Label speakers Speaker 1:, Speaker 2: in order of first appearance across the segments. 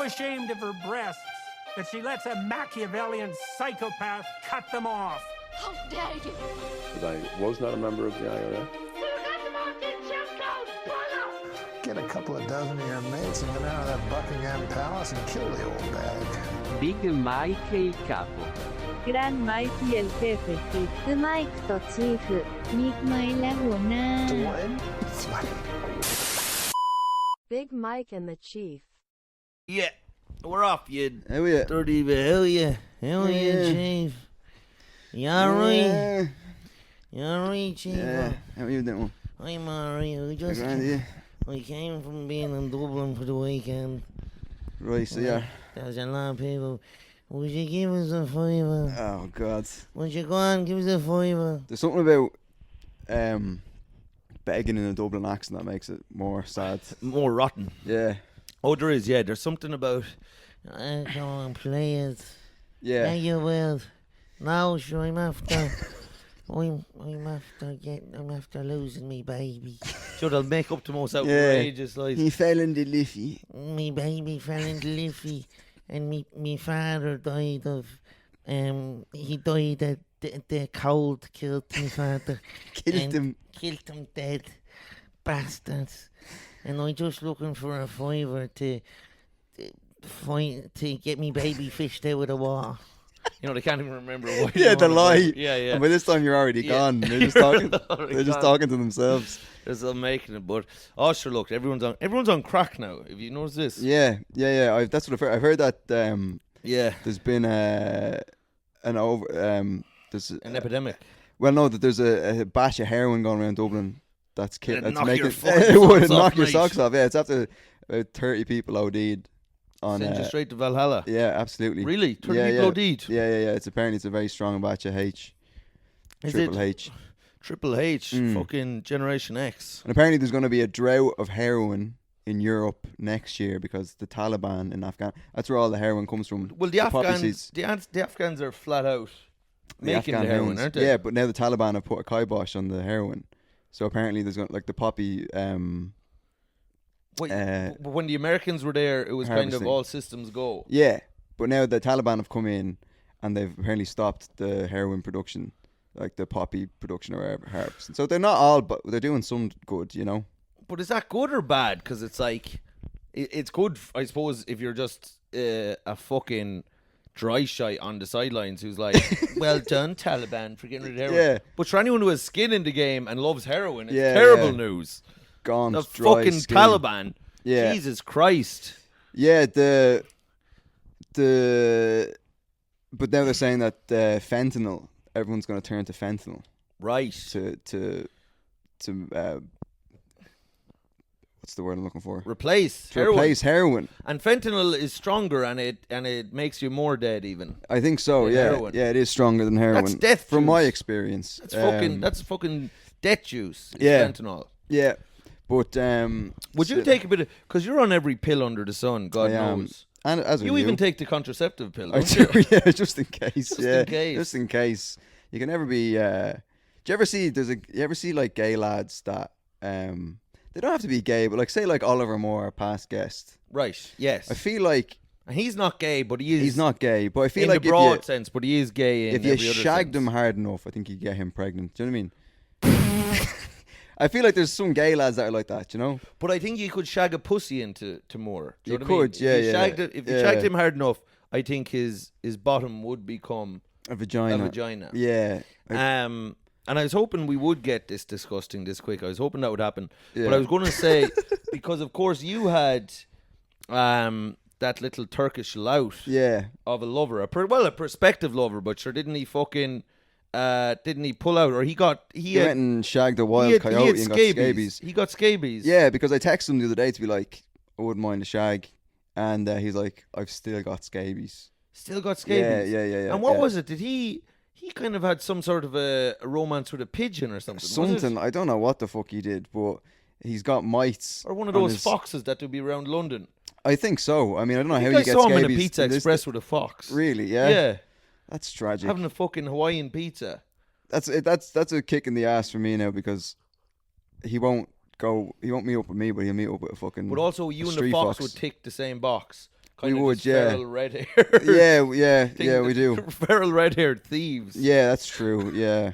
Speaker 1: so ashamed of her breasts that she lets a Machiavellian psychopath cut them off.
Speaker 2: How dare you!
Speaker 3: But I was not a member of the IRA.
Speaker 4: Get a couple of dozen of your mates and go down to that Buckingham Palace and kill the old bag.
Speaker 5: Big Mike il capo.
Speaker 6: Gran Mike el jefe.
Speaker 7: ビッグマイクとチーフ、ミクマイและหัวหน้า
Speaker 6: Big Mike and the Chief.
Speaker 8: Yeah, we're off, you
Speaker 9: Hell yeah.
Speaker 8: dirty bit. Hell yeah. Hell yeah, Chief. You alright? You alright, Chief?
Speaker 9: Yeah, how are you doing?
Speaker 8: I'm alright. We came from being in Dublin for the weekend.
Speaker 9: Right, so yeah.
Speaker 8: There's a lot of people. Would you give us a fiver?
Speaker 9: Oh, God.
Speaker 8: Would you go on, give us a fiver?
Speaker 9: There's something about begging in a Dublin accent that makes it more sad.
Speaker 8: More rotten.
Speaker 9: Yeah.
Speaker 8: Oh, there is, yeah. There's something about... Come on, play it.
Speaker 9: Yeah.
Speaker 8: Yeah, you will. Now, sure, I'm after losing me baby. Sure, they'll make up the most outrageous lies.
Speaker 9: He fell in the liffey.
Speaker 8: Me baby fell in the liffey, and me father died of he died of the cold. Killed me father.
Speaker 9: Killed him
Speaker 8: dead, bastards. And I'm just looking for a fiver to get me baby fished out of the water. You know, they can't even remember what.
Speaker 9: Yeah, the lie.
Speaker 8: Yeah.
Speaker 9: And by this time you're already gone. They're just talking. They're just talking to themselves.
Speaker 8: They're still making it, but sure. Look, everyone's on crack now. Have you noticed this?
Speaker 9: Yeah. That's what I've heard. I've heard that. There's been there's
Speaker 8: an epidemic.
Speaker 9: Well, no, that there's a batch of heroin going around Dublin. That's
Speaker 8: knock your
Speaker 9: socks off. Yeah, it's after about 30 people OD'd.
Speaker 8: Send you straight to Valhalla.
Speaker 9: Yeah, absolutely.
Speaker 8: Really? 30 people OD'd?
Speaker 9: Yeah. It's apparently it's a very strong batch of H. Triple H.
Speaker 8: Triple H, fucking Generation X.
Speaker 9: And apparently there's going to be a drought of heroin in Europe next year because the Taliban in Afghanistan. That's where all the heroin comes from.
Speaker 8: Well, the Afghans are flat out making the heroin, aren't they?
Speaker 9: Yeah, but now the Taliban have put a kibosh on the heroin. So apparently there's going to, like the poppy...
Speaker 8: when the Americans were there, it was kind of all systems go.
Speaker 9: Yeah, but now the Taliban have come in and they've apparently stopped the heroin production, like the poppy production or herbs. So they're not all, but they're doing some good, you know.
Speaker 8: But is that good or bad? Because it's like, it's good, I suppose, if you're just a fucking dry shite on the sidelines who's like, well done, Taliban, for getting rid of heroin.
Speaker 9: Yeah.
Speaker 8: But for anyone who has skin in the game and loves heroin, it's terrible news.
Speaker 9: Gone
Speaker 8: the
Speaker 9: dry
Speaker 8: fucking
Speaker 9: skin.
Speaker 8: Taliban.
Speaker 9: Yeah.
Speaker 8: Jesus Christ.
Speaker 9: Yeah, but now they're saying that fentanyl, everyone's going to turn to fentanyl.
Speaker 8: Right.
Speaker 9: To what's the word I'm looking for?
Speaker 8: Replace
Speaker 9: heroin. And
Speaker 8: fentanyl is stronger and it makes you more dead even.
Speaker 9: I think so, yeah.
Speaker 8: Heroin.
Speaker 9: Yeah, it is stronger than heroin.
Speaker 8: That's death
Speaker 9: from
Speaker 8: juice.
Speaker 9: my experience.
Speaker 8: That's fucking death juice. Fentanyl.
Speaker 9: Yeah. But
Speaker 8: would you take a bit of, because you're on every pill under the sun, God knows.
Speaker 9: And as
Speaker 8: you even take the contraceptive pill,
Speaker 9: don't you? Yeah, just in case.
Speaker 8: Just
Speaker 9: in case. You can never be. Do you ever see like gay lads that they don't have to be gay, but like say like Oliver Moore, past guest.
Speaker 8: Right. Yes.
Speaker 9: I feel like
Speaker 8: he's not gay, but he is.
Speaker 9: He's not gay, but I feel
Speaker 8: in
Speaker 9: like
Speaker 8: the broad sense, but he is gay. In
Speaker 9: if you
Speaker 8: every other
Speaker 9: shagged
Speaker 8: sense.
Speaker 9: him hard enough, I think you'd get him pregnant. Do you know what I mean? I feel like there's some gay lads that are like that, you know.
Speaker 8: But I think you could shag a pussy into Moore.
Speaker 9: You could, yeah.
Speaker 8: If you shagged him hard enough, I think his bottom would become
Speaker 9: a vagina. Yeah.
Speaker 8: And I was hoping we would get this disgusting this quick. I was hoping that would happen. Yeah. But I was going to say, because of course you had that little Turkish lout of a lover, a prospective lover, but sure didn't he pull out, or he went
Speaker 9: and shagged a wild coyote and got scabies.
Speaker 8: He got scabies.
Speaker 9: Yeah, because I texted him the other day to be like, I wouldn't mind a shag, and he's like, I've still got scabies.
Speaker 8: Still got scabies.
Speaker 9: Yeah.
Speaker 8: And what was it? Did he kind of had some sort of a romance with a pigeon or something?
Speaker 9: Something. I don't know what the fuck he did, but he's got mites.
Speaker 8: Or one of those foxes that do be around London.
Speaker 9: I think so. I mean, I don't know how you get
Speaker 8: saw
Speaker 9: scabies.
Speaker 8: him in a Pizza Express with a fox.
Speaker 9: Really? Yeah.
Speaker 8: Yeah.
Speaker 9: That's tragic.
Speaker 8: Having a fucking Hawaiian pizza.
Speaker 9: That's a kick in the ass for me now, because he won't meet up with me, but he'll meet up with a fucking.
Speaker 8: But also, you and the fox would tick the same box, Kind of
Speaker 9: would,
Speaker 8: just
Speaker 9: yeah.
Speaker 8: feral red hair.
Speaker 9: Yeah, we do.
Speaker 8: Feral red-haired thieves.
Speaker 9: Yeah, that's true. Yeah,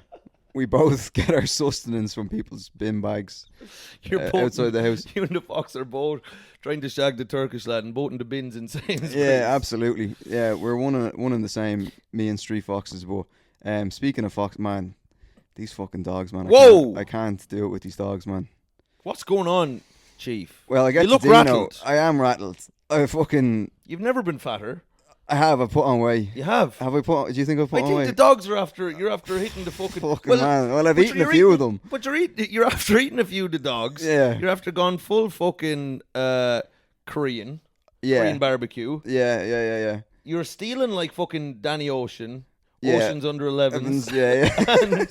Speaker 9: we both get our sustenance from people's bin bags.
Speaker 8: You're both
Speaker 9: outside the house.
Speaker 8: You and the fox are both trying to shag the Turkish lad and both in the bins in Sainsbury's.
Speaker 9: Yeah, absolutely. Yeah, we're one and the same. Me and Street Foxes. But speaking of fox, man, these fucking dogs, man.
Speaker 8: Whoa!
Speaker 9: I can't do it with these dogs, man.
Speaker 8: What's going on, Chief?
Speaker 9: Well, I get
Speaker 8: You look
Speaker 9: to Dino.
Speaker 8: rattled.
Speaker 9: I am rattled.
Speaker 8: You've never been fatter.
Speaker 9: I put on weight.
Speaker 8: You have.
Speaker 9: Have I put? Do you think I've put
Speaker 8: I
Speaker 9: on
Speaker 8: think
Speaker 9: weight?
Speaker 8: the dogs are after. You're after hitting the fucking.
Speaker 9: Man. Well, I've
Speaker 8: but
Speaker 9: eaten a
Speaker 8: you're
Speaker 9: few
Speaker 8: eating-
Speaker 9: of them.
Speaker 8: But you're after eating a few of the dogs.
Speaker 9: Yeah.
Speaker 8: You're after gone full fucking Korean.
Speaker 9: Yeah.
Speaker 8: Korean barbecue.
Speaker 9: Yeah.
Speaker 8: You're stealing like fucking Danny Ocean.
Speaker 9: Yeah.
Speaker 8: Ocean's under 11s.
Speaker 9: Evans, yeah.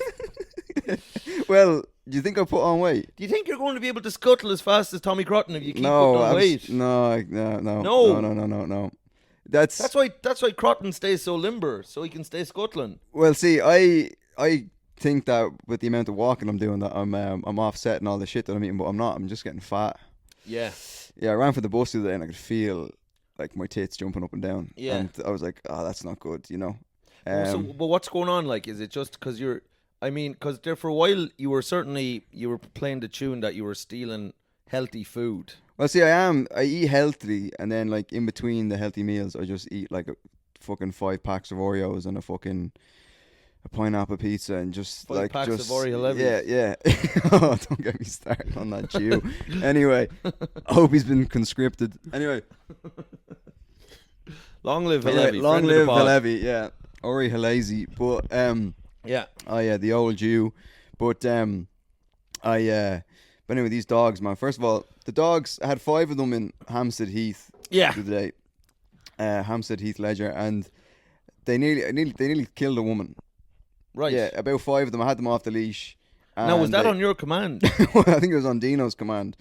Speaker 9: Well, do you think I put on weight?
Speaker 8: Do you think you're going to be able to scuttle as fast as Tommy Crotton if you keep
Speaker 9: No,
Speaker 8: putting on weight?
Speaker 9: No. That's
Speaker 8: why Crotton stays so limber, so he can stay scuttling.
Speaker 9: well. See, I think that with the amount of walking I'm doing, that I'm offsetting all the shit that I'm eating, but I'm not. I'm just getting fat.
Speaker 8: Yeah.
Speaker 9: Yeah, I ran for the bus the other day and I could feel like my tits jumping up and down.
Speaker 8: Yeah.
Speaker 9: And I was like, oh, that's not good, you know.
Speaker 8: But what's going on? Like, is it just because you're? I mean, because there for a while you were playing the tune that you were stealing healthy food.
Speaker 9: Well, see, I eat healthily, and then like in between the healthy meals, I just eat like a fucking 5 packs of Oreos and a pineapple pizza, and just
Speaker 8: 5 packs of Oreo Levies.
Speaker 9: Yeah. Oh, don't get me started on that Jew. Anyway, I hope he's been conscripted. Anyway,
Speaker 8: Long live
Speaker 9: anyway,
Speaker 8: Halevi.
Speaker 9: long
Speaker 8: friend of the
Speaker 9: live
Speaker 8: pod.
Speaker 9: Halevi. Yeah, Ori Halazi. But
Speaker 8: Yeah.
Speaker 9: oh yeah, the old Jew. But but anyway, these dogs, man. First of all, the dogs, I had 5 of them in Hampstead Heath
Speaker 8: Yeah.
Speaker 9: the other day. Hampstead Heath Ledger, and they nearly killed a woman.
Speaker 8: Right.
Speaker 9: Yeah, about 5 of them. I had them off the leash.
Speaker 8: Now, was
Speaker 9: and
Speaker 8: that on your command?
Speaker 9: Well, I think it was on Dino's command.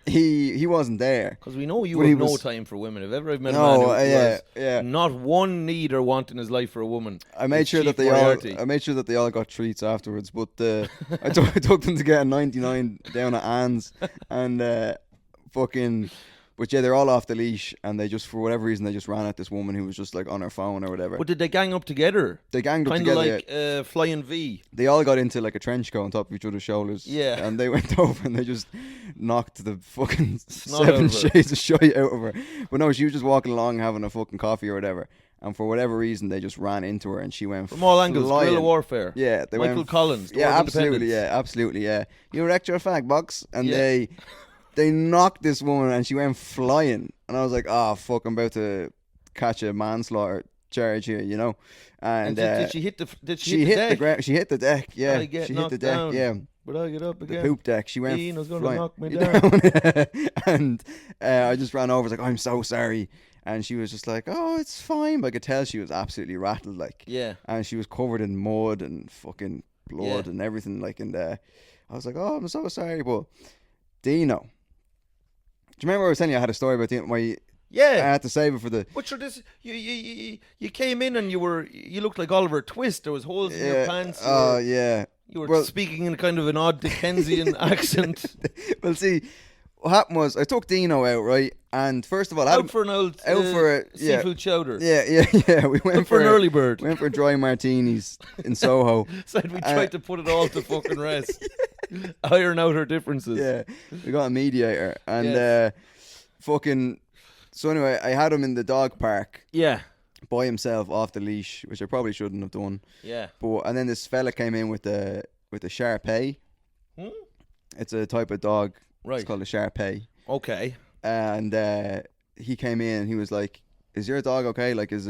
Speaker 9: He wasn't there.
Speaker 8: Because we know you
Speaker 9: But he
Speaker 8: have no
Speaker 9: was-
Speaker 8: time for women. If ever I've met a
Speaker 9: No,
Speaker 8: man who
Speaker 9: yeah,
Speaker 8: has
Speaker 9: yeah.
Speaker 8: not one need or want in his life for a woman,
Speaker 9: I made
Speaker 8: it's
Speaker 9: sure that
Speaker 8: Chief
Speaker 9: they
Speaker 8: Moriarty.
Speaker 9: all. I made sure that they all got treats afterwards. But I took them to get a 99 down at Anne's, and fucking. But yeah, they're all off the leash, and they just, for whatever reason, they just ran at this woman who was just like on her phone or whatever.
Speaker 8: But did they gang up together?
Speaker 9: They ganged up
Speaker 8: Kind of
Speaker 9: together.
Speaker 8: like Flying V.
Speaker 9: They all got into like a trench coat on top of each other's shoulders.
Speaker 8: Yeah.
Speaker 9: And they went over and they just knocked the fucking
Speaker 8: Snot out
Speaker 9: 7
Speaker 8: of her.
Speaker 9: shades of shite out of her. But no, she was just walking along having a fucking coffee or whatever. And for whatever reason, they just ran into her and she went
Speaker 8: From all angles,
Speaker 9: flying.
Speaker 8: guerrilla warfare.
Speaker 9: Yeah, they
Speaker 8: Michael
Speaker 9: went
Speaker 8: Collins. Door
Speaker 9: Yeah,
Speaker 8: of
Speaker 9: absolutely.
Speaker 8: Independence.
Speaker 9: Yeah, absolutely. Yeah. You wrecked your fag box, and
Speaker 8: Yeah.
Speaker 9: they knocked this woman and she went flying. And I was like, oh fuck, I'm about to catch a manslaughter charge here, you know.
Speaker 8: And did she hit the? Did she,
Speaker 9: She
Speaker 8: hit
Speaker 9: hit
Speaker 8: the
Speaker 9: the ground. She hit the deck. Yeah,
Speaker 8: I get
Speaker 9: she hit the
Speaker 8: knocked
Speaker 9: deck.
Speaker 8: down.
Speaker 9: Yeah,
Speaker 8: But I get up
Speaker 9: the
Speaker 8: again.
Speaker 9: poop deck. She went
Speaker 8: Dino's gonna
Speaker 9: flying
Speaker 8: knock me
Speaker 9: down. And I just ran over. I was like, I'm so sorry. And she was just like, oh, it's fine. But I could tell she was absolutely rattled, like.
Speaker 8: Yeah.
Speaker 9: And she was covered in mud and fucking blood
Speaker 8: Yeah.
Speaker 9: and everything, like. And I was like, oh, I'm so sorry. But Dino, do you remember I was telling you I had a story about Dino? I
Speaker 8: Yeah.
Speaker 9: had to save it for the.
Speaker 8: But sure, this you came in and you looked like Oliver Twist. There was holes in your pants.
Speaker 9: Oh, yeah.
Speaker 8: You were
Speaker 9: Well-
Speaker 8: speaking in kind of an odd Dickensian accent.
Speaker 9: Well, see, what happened was I took Dino out, right? And first of all, I had
Speaker 8: Out
Speaker 9: him-
Speaker 8: for an old
Speaker 9: out for a- yeah.
Speaker 8: seafood chowder.
Speaker 9: Yeah. We went
Speaker 8: Out for an
Speaker 9: a-
Speaker 8: early bird.
Speaker 9: Went for dry martinis in Soho.
Speaker 8: Said we tried to put it all to fucking rest. Iron out our differences.
Speaker 9: Yeah, we got a mediator, and
Speaker 8: Yes.
Speaker 9: fucking. So anyway, I had him in the dog park
Speaker 8: Yeah.
Speaker 9: by himself off the leash, which I probably shouldn't have done.
Speaker 8: Yeah.
Speaker 9: But and then this fella came in with the Shar-Pei.
Speaker 8: Hmm?
Speaker 9: It's a type of dog.
Speaker 8: Right.
Speaker 9: It's called a Shar-Pei.
Speaker 8: Okay.
Speaker 9: And he came in and he was like, "Is your dog okay? Like, is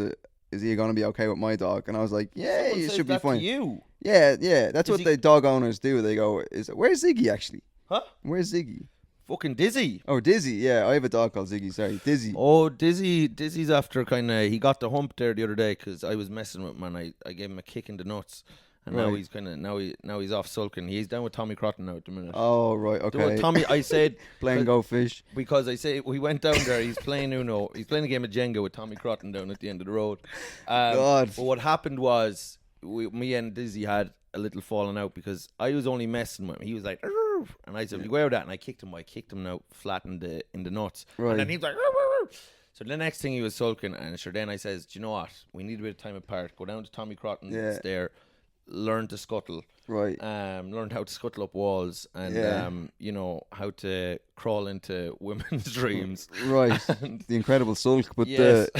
Speaker 9: he gonna be okay with my dog?" And I was like, "Yeah,
Speaker 8: Someone
Speaker 9: it
Speaker 8: says
Speaker 9: should be
Speaker 8: that to
Speaker 9: fine."
Speaker 8: you.
Speaker 9: Yeah. That's
Speaker 8: Is
Speaker 9: what
Speaker 8: he-
Speaker 9: the dog owners do. They go, "Where's Ziggy actually?
Speaker 8: Huh?
Speaker 9: Where's Ziggy?"
Speaker 8: Fucking Dizzy.
Speaker 9: Oh, Dizzy. Yeah, I have a dog called Ziggy. Sorry, Dizzy.
Speaker 8: Oh, Dizzy's after kind of. He got the hump there the other day because I was messing with him and I gave him a kick in the nuts, and now
Speaker 9: Right.
Speaker 8: he's kind of now he's off sulking. He's down with Tommy Crotton now at the minute.
Speaker 9: Oh, right.
Speaker 8: Down
Speaker 9: Okay.
Speaker 8: with Tommy, I said
Speaker 9: Playing Go Fish.
Speaker 8: because I say we went down there. He's playing Uno. He's playing a game of Jenga with Tommy Crotton down at the end of the road.
Speaker 9: God.
Speaker 8: But what happened was me and Dizzy had a little falling out because I was only messing with him. He was like, "Arr!" And I said, "You go out that," and I kicked him. I kicked him now flat in the nuts.
Speaker 9: Right.
Speaker 8: And then he was like, "Arr, arr, arr." So the next thing he was sulking, and sure, then I says, do you know what? We need a bit of time apart. Go down to Tommy Crotton's there, learn to scuttle.
Speaker 9: Right.
Speaker 8: Learn how to scuttle up walls and, you know, how to crawl into women's dreams.
Speaker 9: Right. The incredible sulk. But
Speaker 8: yes.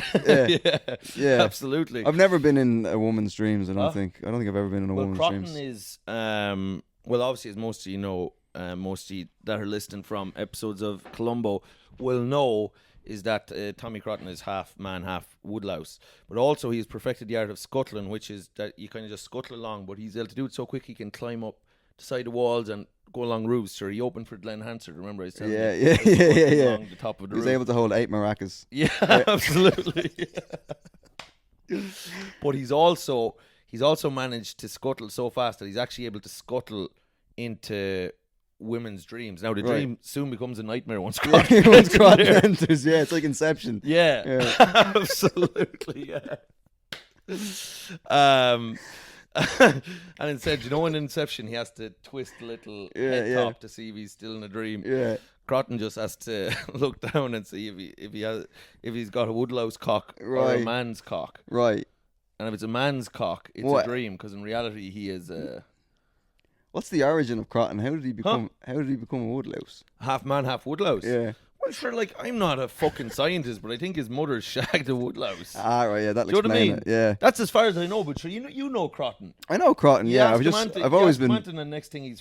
Speaker 9: yeah.
Speaker 8: Absolutely.
Speaker 9: I've never been in a woman's dreams, I don't think. I don't think I've ever been in a woman's
Speaker 8: Crotton
Speaker 9: dreams.
Speaker 8: is, well, obviously, as most of you know, most of you that are listening from episodes of Columbo will know, is that Tommy Crotton is half man, half woodlouse. But also he's perfected the art of scuttling, which is that you kind of just scuttle along, but he's able to do it so quick he can climb up the side of walls and go along roofs. Sure, he opened for Glenn Hansard, remember I was telling you?
Speaker 9: Yeah.
Speaker 8: Along the top of the
Speaker 9: He was
Speaker 8: roof.
Speaker 9: able to hold 8 maracas.
Speaker 8: Yeah, absolutely. But he's also managed to scuttle so fast that he's actually able to scuttle into women's dreams. Now the dream soon becomes a nightmare once Crotton
Speaker 9: enters. Yeah, it's like Inception.
Speaker 8: Yeah. Absolutely. Yeah. And instead, you know, in Inception, he has to twist the little head top to see if he's still in a dream.
Speaker 9: Yeah.
Speaker 8: Crotton just has to look down and see if he's got a woodlouse cock or a man's cock.
Speaker 9: Right.
Speaker 8: And if it's a man's cock, it's a dream, because in reality he is
Speaker 9: What's the origin of Crotton? How did he become a woodlouse?
Speaker 8: half man, half woodlouse.
Speaker 9: Yeah.
Speaker 8: Well, sure, like, I'm not a fucking scientist, but I think his mother shagged a woodlouse.
Speaker 9: Ah, right, yeah, that'll
Speaker 8: Do you know what I
Speaker 9: explain
Speaker 8: mean?
Speaker 9: it. Yeah.
Speaker 8: That's as far as I know, but sure, you know Crotton.
Speaker 9: I know Crotton, yeah. I've always been.
Speaker 8: And the next thing he's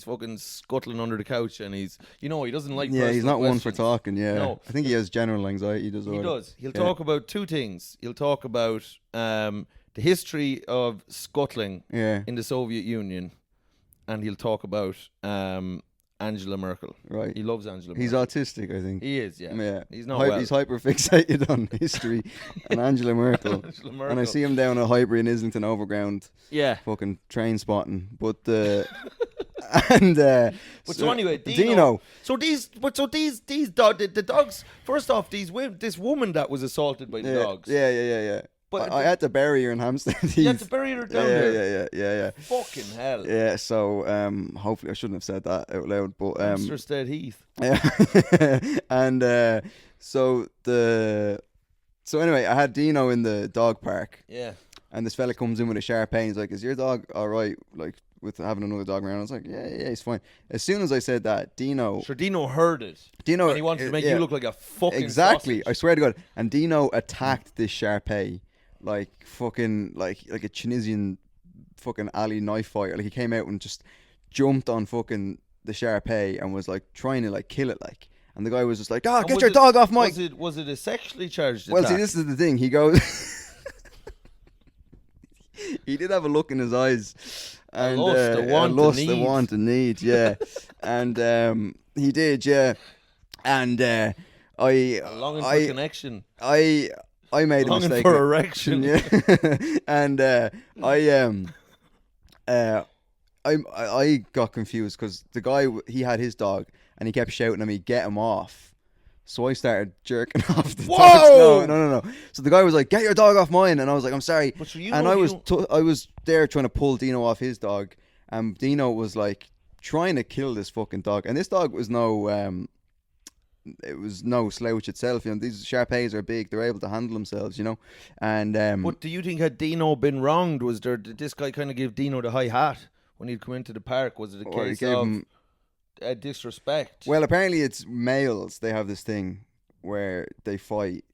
Speaker 8: fucking scuttling under the couch, and he doesn't like.
Speaker 9: Yeah, he's not one for talking. Yeah,
Speaker 8: no.
Speaker 9: I think he has general anxiety disorder.
Speaker 8: He does. He'll talk about two things. He'll talk about the history of scuttling in the Soviet Union, and he'll talk about Angela Merkel.
Speaker 9: Right.
Speaker 8: He loves Angela Merkel.
Speaker 9: He's autistic, I think.
Speaker 8: He is, yeah.
Speaker 9: Yeah.
Speaker 8: He's not
Speaker 9: He's hyper fixated on history and Angela Merkel. And I see him down at Highbury in Islington Overground.
Speaker 8: Yeah.
Speaker 9: Fucking train spotting. But
Speaker 8: so anyway,
Speaker 9: Dino.
Speaker 8: The dogs. First off, this woman that was assaulted by the dogs.
Speaker 9: Yeah.
Speaker 8: But
Speaker 9: I had to bury her in Hampstead.
Speaker 8: You had to bury her down there.
Speaker 9: Yeah.
Speaker 8: Fucking hell.
Speaker 9: Yeah. So hopefully I shouldn't have said that out loud. But
Speaker 8: Hamsterstead Heath.
Speaker 9: Yeah. And so anyway, I had Dino in the dog park.
Speaker 8: Yeah.
Speaker 9: And this fella comes in with a Shar Pei. He's like, "Is your dog all right? Like with having another dog around?" I was like, "Yeah, he's fine." As soon as I said that, Dino
Speaker 8: heard it.
Speaker 9: And
Speaker 8: he wanted to make you look like a fucking
Speaker 9: exactly.
Speaker 8: sausage.
Speaker 9: I swear to God. And Dino attacked this Shar Pei like fucking like a Tunisian fucking alley knife fighter. Like he came out and just jumped on fucking the Shar Pei and was like trying to like kill it like. And the guy was just like, get your dog off my...
Speaker 8: Was it a sexually charged attack?
Speaker 9: Well, see, this is the thing. He goes... He did have a look in his eyes. And,
Speaker 8: the
Speaker 9: want, and need, yeah. And he did, yeah. And
Speaker 8: a longing for connection.
Speaker 9: I made a
Speaker 8: longing
Speaker 9: mistake.
Speaker 8: for erection.
Speaker 9: Yeah. And I got confused because the guy, he had his dog and he kept shouting at me, "Get him off." So I started jerking off the dogs. No. So the guy was like, "Get your dog off mine," and I was like, "I'm sorry."
Speaker 8: But
Speaker 9: I was there trying to pull Dino off his dog, and Dino was like trying to kill this fucking dog, and this dog was no slouch itself. You know, these Shar Peis are big; they're able to handle themselves. You know, and
Speaker 8: But do you think had Dino been wronged? Did this guy kind of give Dino the high hat when he'd come into the park? Was it a case of disrespect?
Speaker 9: Well, apparently it's males. They have this thing where they fight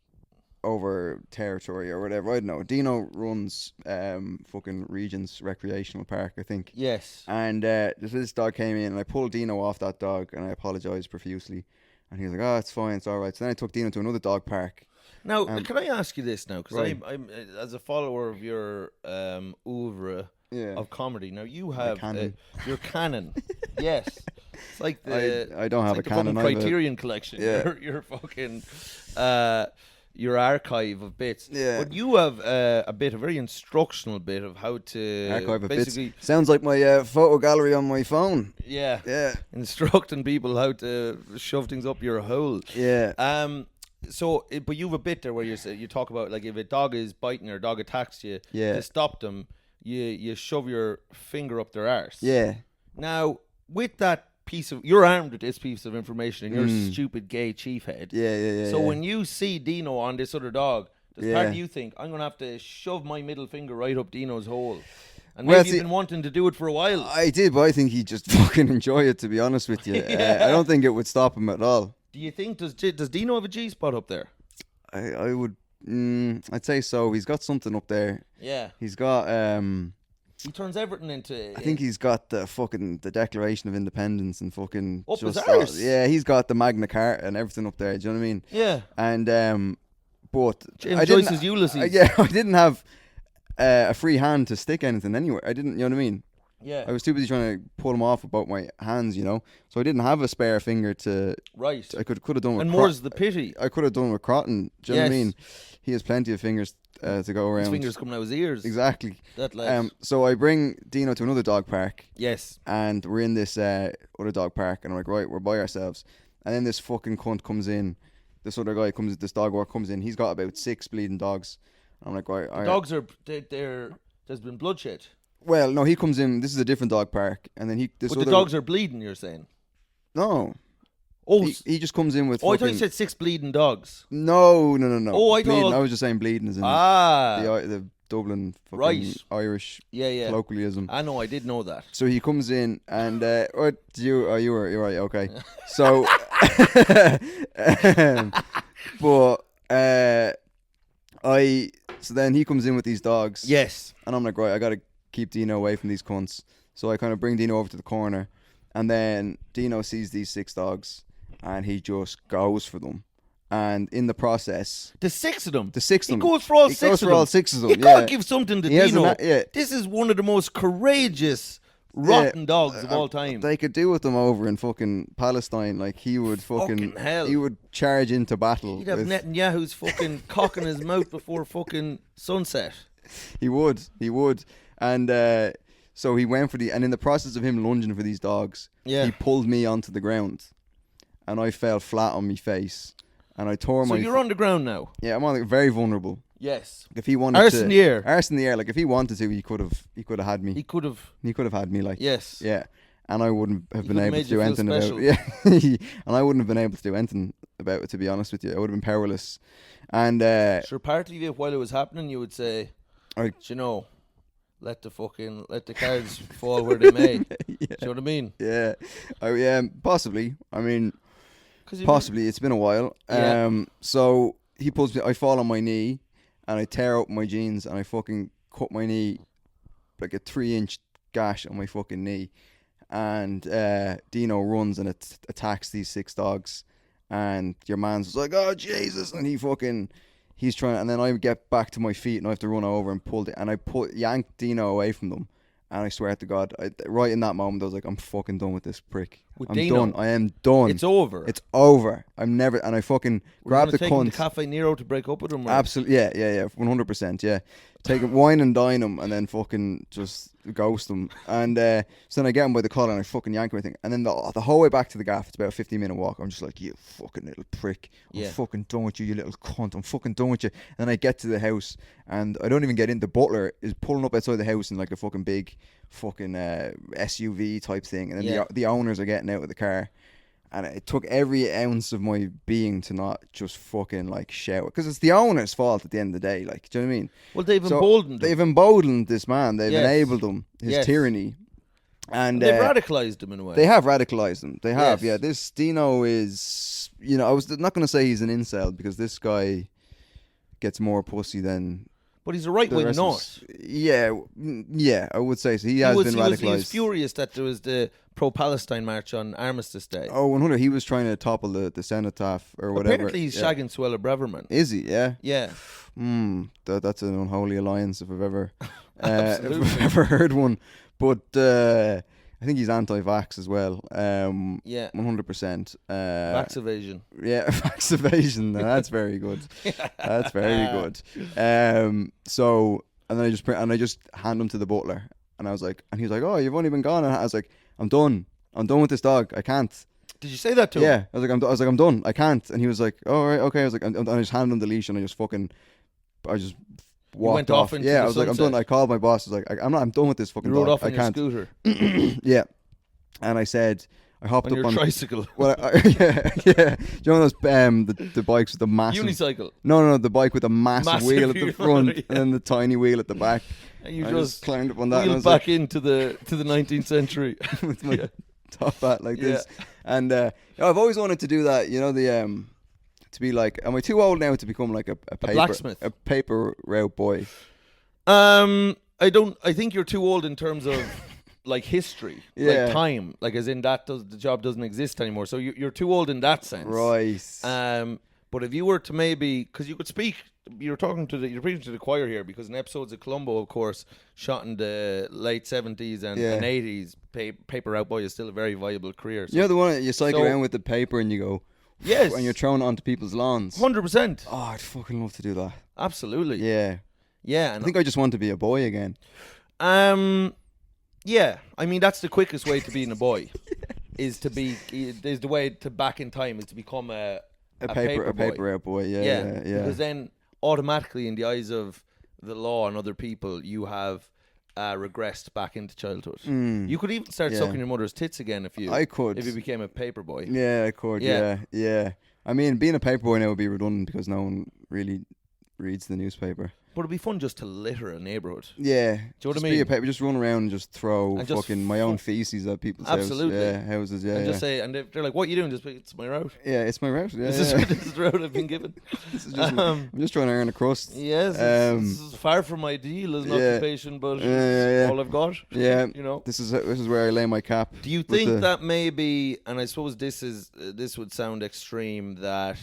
Speaker 9: over territory or whatever. I don't know. Dino runs fucking Regent's Recreational Park, I think.
Speaker 8: Yes.
Speaker 9: And this dog came in and I pulled Dino off that dog and I apologised profusely. And he was like, "Oh, it's fine, it's all right." So then I took Dino to another dog park.
Speaker 8: Now, can I ask you this now? Because
Speaker 9: Right.
Speaker 8: I'm as a follower of your oeuvre of comedy. Now you have your canon. Yes. It's like
Speaker 9: I don't have a canon.
Speaker 8: The Criterion collection.
Speaker 9: Yeah.
Speaker 8: Your fucking your archive of bits.
Speaker 9: Yeah.
Speaker 8: But you have a very instructional bit of how to
Speaker 9: Archive of
Speaker 8: basically
Speaker 9: bits. Sounds like my photo gallery on my phone.
Speaker 8: Yeah. Instructing people how to shove things up your hole.
Speaker 9: Yeah.
Speaker 8: But you have a bit there where you talk about like if a dog is biting or a dog attacks you, to stop them, you shove your finger up their arse.
Speaker 9: Yeah.
Speaker 8: Now, with that you're armed with this piece of information in your stupid gay chief head.
Speaker 9: Yeah.
Speaker 8: So when you see Dino on this other dog, does part of you think, I'm going to have to shove my middle finger right up Dino's hole? And maybe you've been wanting to do it for a while.
Speaker 9: I did, but I think he'd just fucking enjoy it, to be honest with you. I don't think it would stop him at all.
Speaker 8: Do you think, does Dino have a G-spot up there?
Speaker 9: I would, I'd say so. He's got something up there.
Speaker 8: Yeah.
Speaker 9: He's got,
Speaker 8: he turns everything into...
Speaker 9: I think he's got the Declaration of Independence and fucking...
Speaker 8: Up his arse.
Speaker 9: Yeah, he's got the Magna Carta and everything up there, do you know what I mean?
Speaker 8: Yeah.
Speaker 9: And, but...
Speaker 8: James Joyce's Ulysses.
Speaker 9: I didn't have a free hand to stick anything anywhere. I didn't, you know what I mean?
Speaker 8: Yeah.
Speaker 9: I was too busy trying to pull them off about my hands, you know? So I didn't have a spare finger to...
Speaker 8: Right.
Speaker 9: I could have done with...
Speaker 8: And more's the pity.
Speaker 9: I could have done with Crotton, do you know what I mean? He has plenty of fingers to go around.
Speaker 8: His fingers coming out his ears.
Speaker 9: Exactly.
Speaker 8: That lad.
Speaker 9: So I bring Dino to another dog park.
Speaker 8: Yes.
Speaker 9: And we're in this other dog park, and I'm like, right, we're by ourselves. And then this fucking cunt comes in. This other guy comes, this dog walker comes in. He's got about 6 bleeding dogs. I'm like, right.
Speaker 8: Dogs are, there's been bloodshed.
Speaker 9: Well, no, he comes in. This is a different dog park. And then
Speaker 8: But the dogs are bleeding, you're saying?
Speaker 9: No.
Speaker 8: Oh,
Speaker 9: he just comes in with
Speaker 8: I thought you said 6 bleeding dogs.
Speaker 9: No.
Speaker 8: Oh, I
Speaker 9: bleeding.
Speaker 8: thought...
Speaker 9: I was just saying bleeding is in the Dublin fucking Irish colloquialism.
Speaker 8: I know, I did know that.
Speaker 9: So he comes in and you're right, okay. So so then he comes in with these dogs.
Speaker 8: Yes.
Speaker 9: And I'm like, right, I gotta keep Dino away from these cunts. So I kind of bring Dino over to the corner, and then Dino sees these 6 dogs and he just goes for them. And in the process,
Speaker 8: the 6 of them.
Speaker 9: He
Speaker 8: goes for all 6 of them.
Speaker 9: He goes for all 6 of them.
Speaker 8: You gotta give something to Dino. This is one of the most courageous, rotten dogs of all time.
Speaker 9: They could do with them over in fucking Palestine. Like, he would fucking
Speaker 8: hell.
Speaker 9: He would charge into battle.
Speaker 8: He'd have Netanyahu's fucking cock in his mouth before fucking sunset.
Speaker 9: He would. And so he went for and in the process of him lunging for these dogs, he pulled me onto the ground, and I fell flat on my face, and I tore my...
Speaker 8: So you're on the ground now?
Speaker 9: Yeah, I'm on very vulnerable.
Speaker 8: Yes.
Speaker 9: If he wanted
Speaker 8: Arse in the air.
Speaker 9: Arse in the air. Like, if he wanted to, he could have had me.
Speaker 8: He could have
Speaker 9: had me, like...
Speaker 8: Yes.
Speaker 9: Yeah. And I wouldn't have been able to do anything about it.
Speaker 8: Yeah.
Speaker 9: And I wouldn't have been able to do anything about it, to be honest with you. I would have been powerless. And...
Speaker 8: sure, part of you, while it was happening, you would say, you know... Let the cards fall where they may. Do you know what I mean?
Speaker 9: Yeah. Possibly. I mean, possibly. It's been a while.
Speaker 8: Yeah.
Speaker 9: So he pulls me. I fall on my knee, and I tear open my jeans, and I fucking cut my knee, like a 3-inch gash on my fucking knee. And Dino runs and it attacks these 6 dogs, and your man's like, "Oh Jesus!" And he's trying, and then I get back to my feet and I have to run over and pull it, and I yanked Dino away from them. And I swear to God, right in that moment, I was like, I'm fucking done with this prick. I'm done. I am done.
Speaker 8: It's over.
Speaker 9: It's over. I'm never. And I fucking grabbed the cunt.
Speaker 8: Taking the Cafe Nero to break up with him. Or?
Speaker 9: Absolutely. Yeah. 100%. Yeah. Take him, wine and dine him, and then fucking just ghost him. And so then I get him by the collar and I fucking yank him, and then the whole way back to the gaff, it's about a 15-minute walk. I'm just like, you fucking little prick. I'm fucking done with you, you little cunt. I'm fucking done with you. And then I get to the house, and I don't even get in. The butler is pulling up outside the house in like a fucking big fucking SUV type thing, and then the owners are getting out of the car. And it took every ounce of my being to not just fucking like shout, because it's the owner's fault at the end of the day. Like, do you know what I mean?
Speaker 8: Well, they've
Speaker 9: emboldened this man. They've enabled him, his tyranny, and
Speaker 8: they've radicalized him in a way.
Speaker 9: They have radicalized him. They have.
Speaker 8: Yes.
Speaker 9: Yeah, this Dino is, I was not going to say he's an incel, because this guy gets more pussy than.
Speaker 8: But he's a right-wing nut.
Speaker 9: Yeah, I would say so. He has been radicalized. He was
Speaker 8: furious that there was the pro-Palestine march on Armistice Day.
Speaker 9: Oh, 100. He was trying to topple the cenotaph or whatever.
Speaker 8: Apparently he's shagging Suella Braverman.
Speaker 9: Is he? Yeah?
Speaker 8: Yeah.
Speaker 9: That's an unholy alliance if I've ever,
Speaker 8: Absolutely.
Speaker 9: heard one. But I think he's anti-vax as well. 100%.
Speaker 8: Vax evasion.
Speaker 9: Yeah, vax evasion. That's very good. That's very good. So, and then I just hand him to the butler, and I was like, and he was like, "Oh, you've only been gone." And I was like, "I'm done. I'm done with this dog. I can't."
Speaker 8: Did you say that to him?
Speaker 9: Yeah. I was like, I'm done. I can't. And he was like, "Oh, right, okay." I was like, and I just handed him the leash, and I just walked off.
Speaker 8: Into
Speaker 9: I was like, I'm done. I called my boss. I was like, I'm done with this fucking
Speaker 8: dog.
Speaker 9: I can't.
Speaker 8: Your scooter.
Speaker 9: Yeah. And I said, I hopped
Speaker 8: on
Speaker 9: up
Speaker 8: your
Speaker 9: on
Speaker 8: tricycle.
Speaker 9: Well, yeah. Do you know those the bikes with the massive
Speaker 8: Unicycle.
Speaker 9: No, the bike with the massive wheel at the front
Speaker 8: yeah.
Speaker 9: and then the tiny wheel at the back.
Speaker 8: And you
Speaker 9: I
Speaker 8: just
Speaker 9: climbed up on that.
Speaker 8: wheeled back into the 19th century
Speaker 9: with my top hat like this. And I've always wanted to do that. You know to be like, am I too old now to become like a
Speaker 8: blacksmith,
Speaker 9: a paper route boy?
Speaker 8: I think you're too old in terms of like history, like time, like as in the job doesn't exist anymore. So you're too old in that sense,
Speaker 9: right?
Speaker 8: But if you were to maybe, because you could speak, you're preaching to the choir here, because in episodes of Columbo, of course, shot in the late 70s and 80s, paper route boy is still a very viable career. So.
Speaker 9: You know the one that you cycle around with the paper and you go,
Speaker 8: yes,
Speaker 9: and you're throwing it onto people's lawns.
Speaker 8: 100%.
Speaker 9: Oh, I'd fucking love to do that.
Speaker 8: Absolutely.
Speaker 9: Yeah.
Speaker 8: And
Speaker 9: I think I just want to be a boy again.
Speaker 8: Yeah. I mean, that's the quickest way to being a boy. is the way to back in time is to become a paper
Speaker 9: route boy. Yeah.
Speaker 8: Because then automatically, in the eyes of the law and other people, you have regressed back into childhood. You could even start sucking your mother's tits again if you became a paper boy.
Speaker 9: Yeah, I could. Yeah. I mean, being a paper boy now would be redundant because no one really reads the newspaper.
Speaker 8: But it'd be fun just to litter a neighbourhood.
Speaker 9: Yeah.
Speaker 8: Do you know what I
Speaker 9: mean?
Speaker 8: mean?
Speaker 9: Be a paper, just run around and just throw fucking my own feces at people's houses. Yeah,
Speaker 8: and just say, and they're like, "What are you doing?" Just be, "It's my route."
Speaker 9: Yeah, it's my route. Yeah,
Speaker 8: this is the route I've been given.
Speaker 9: This is just, I'm just trying to earn a crust.
Speaker 8: Yes, this is far from ideal as an occupation, but all I've got.
Speaker 9: Yeah,
Speaker 8: you know,
Speaker 9: this is where I lay my cap.
Speaker 8: Do you think that maybe? And I suppose this would sound extreme, that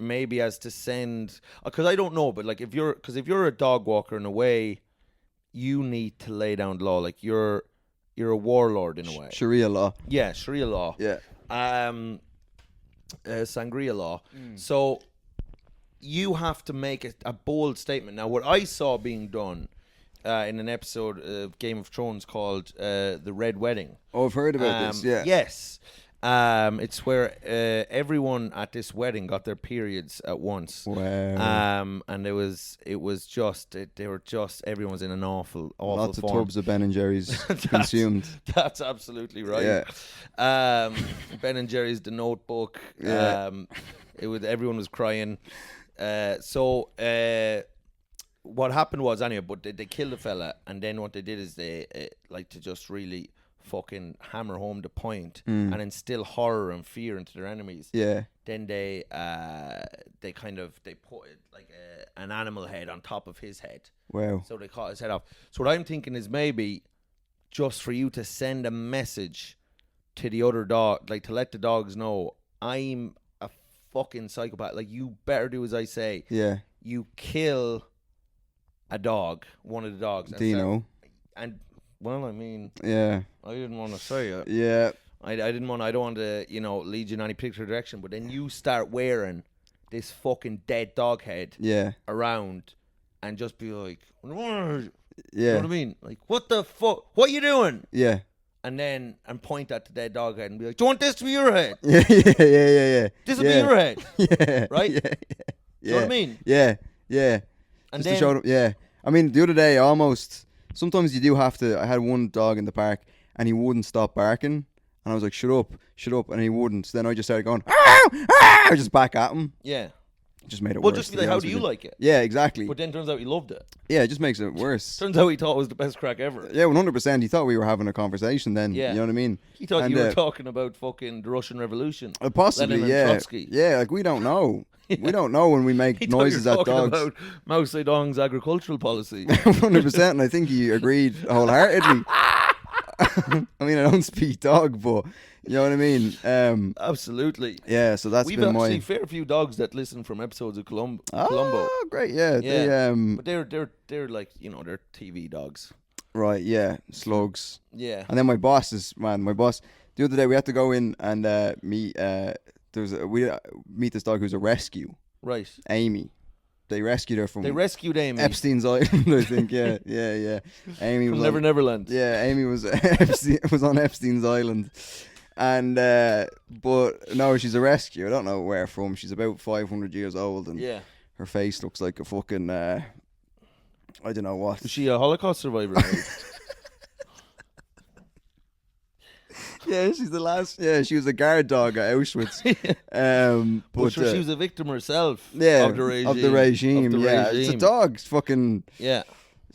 Speaker 8: maybe as to send, because I don't know, but like if you're a dog walker in a way, you need to lay down the law. Like you're a warlord in a way.
Speaker 9: Sharia law.
Speaker 8: Yeah, Sharia law.
Speaker 9: Yeah.
Speaker 8: Sangria law. So you have to make a bold statement. Now, what I saw being done in an episode of Game of Thrones called The Red Wedding.
Speaker 9: Oh, I've heard about this. Yeah.
Speaker 8: Yes. It's where everyone at this wedding got their periods at once.
Speaker 9: Wow.
Speaker 8: And they were just everyone's in an awful
Speaker 9: lots
Speaker 8: form.
Speaker 9: of tubs of Ben and Jerry's consumed.
Speaker 8: That's absolutely right.
Speaker 9: Yeah.
Speaker 8: Ben and Jerry's, The Notebook.
Speaker 9: Yeah.
Speaker 8: Everyone was crying. So what happened was, anyway, but they killed the fella, and then what they did is they like to just really fucking hammer home the point and instill horror and fear into their enemies.
Speaker 9: Yeah.
Speaker 8: Then they put like an animal head on top of his head.
Speaker 9: Wow.
Speaker 8: So they cut his head off. So what I'm thinking is maybe just for you to send a message to the other dog, like to let the dogs know, I'm a fucking psychopath. Like, you better do as I say.
Speaker 9: Yeah.
Speaker 8: You kill a dog, one of the dogs.
Speaker 9: Dino.
Speaker 8: Well, I mean,
Speaker 9: yeah,
Speaker 8: I didn't want to say it.
Speaker 9: Yeah,
Speaker 8: I don't want to, lead you in any particular direction. But then you start wearing this fucking dead dog head, around, and just be like, you know what I mean? Like, what the fuck? What are you doing?
Speaker 9: Yeah.
Speaker 8: And point at the dead dog head and be like, do you want this to be your head?
Speaker 9: Yeah.
Speaker 8: This will be your head.
Speaker 9: Yeah.
Speaker 8: Right?
Speaker 9: Yeah.
Speaker 8: Do you know what I mean?
Speaker 9: Yeah.
Speaker 8: And
Speaker 9: just
Speaker 8: then,
Speaker 9: to show them, I mean, the other day, sometimes you do have to. I had one dog in the park and he wouldn't stop barking. And I was like, shut up. And he wouldn't. So then I just started going, I just back at him.
Speaker 8: Yeah.
Speaker 9: Just made it worse.
Speaker 8: Well, just be like, how do you like it?
Speaker 9: Yeah, exactly.
Speaker 8: But then turns out he loved it.
Speaker 9: Yeah, it just makes it worse.
Speaker 8: Turns out he thought it was the best crack ever.
Speaker 9: Yeah, 100%. He thought we were having a conversation then. Yeah. You know what I mean?
Speaker 8: He thought you were talking about fucking the Russian Revolution.
Speaker 9: Possibly,
Speaker 8: Lenin
Speaker 9: yeah.
Speaker 8: and Trotsky.
Speaker 9: Yeah, like we don't know. We don't know when we make noises at dogs.
Speaker 8: About Mao Zedong's agricultural policy.
Speaker 9: 100%, and I think he agreed wholeheartedly. I mean, I don't speak dog, but you know what I mean?
Speaker 8: Absolutely.
Speaker 9: Yeah, so
Speaker 8: We've actually fair few dogs that listen from episodes of Columbo.
Speaker 9: Oh, great, yeah.
Speaker 8: But they're like, they're TV dogs.
Speaker 9: Right, yeah, slugs.
Speaker 8: Yeah.
Speaker 9: And then my boss, the other day we had to go in and meet this dog who's a rescue.
Speaker 8: Right.
Speaker 9: Amy. They rescued her from...
Speaker 8: They rescued Amy.
Speaker 9: Epstein's Island, I think, yeah. Amy
Speaker 8: from
Speaker 9: was
Speaker 8: Neverland.
Speaker 9: Yeah, Amy was on Epstein's Island. And, but, no, she's a rescue. I don't know where from. She's about 500 years old. And her face looks like a fucking, I don't know what.
Speaker 8: Is she a Holocaust survivor?
Speaker 9: Yeah, she's the last. Yeah, she was a guard dog at Auschwitz.
Speaker 8: But sure, she was a victim herself.
Speaker 9: Yeah,
Speaker 8: of the regime.
Speaker 9: Yeah, it's a dog. It's fucking.
Speaker 8: Yeah.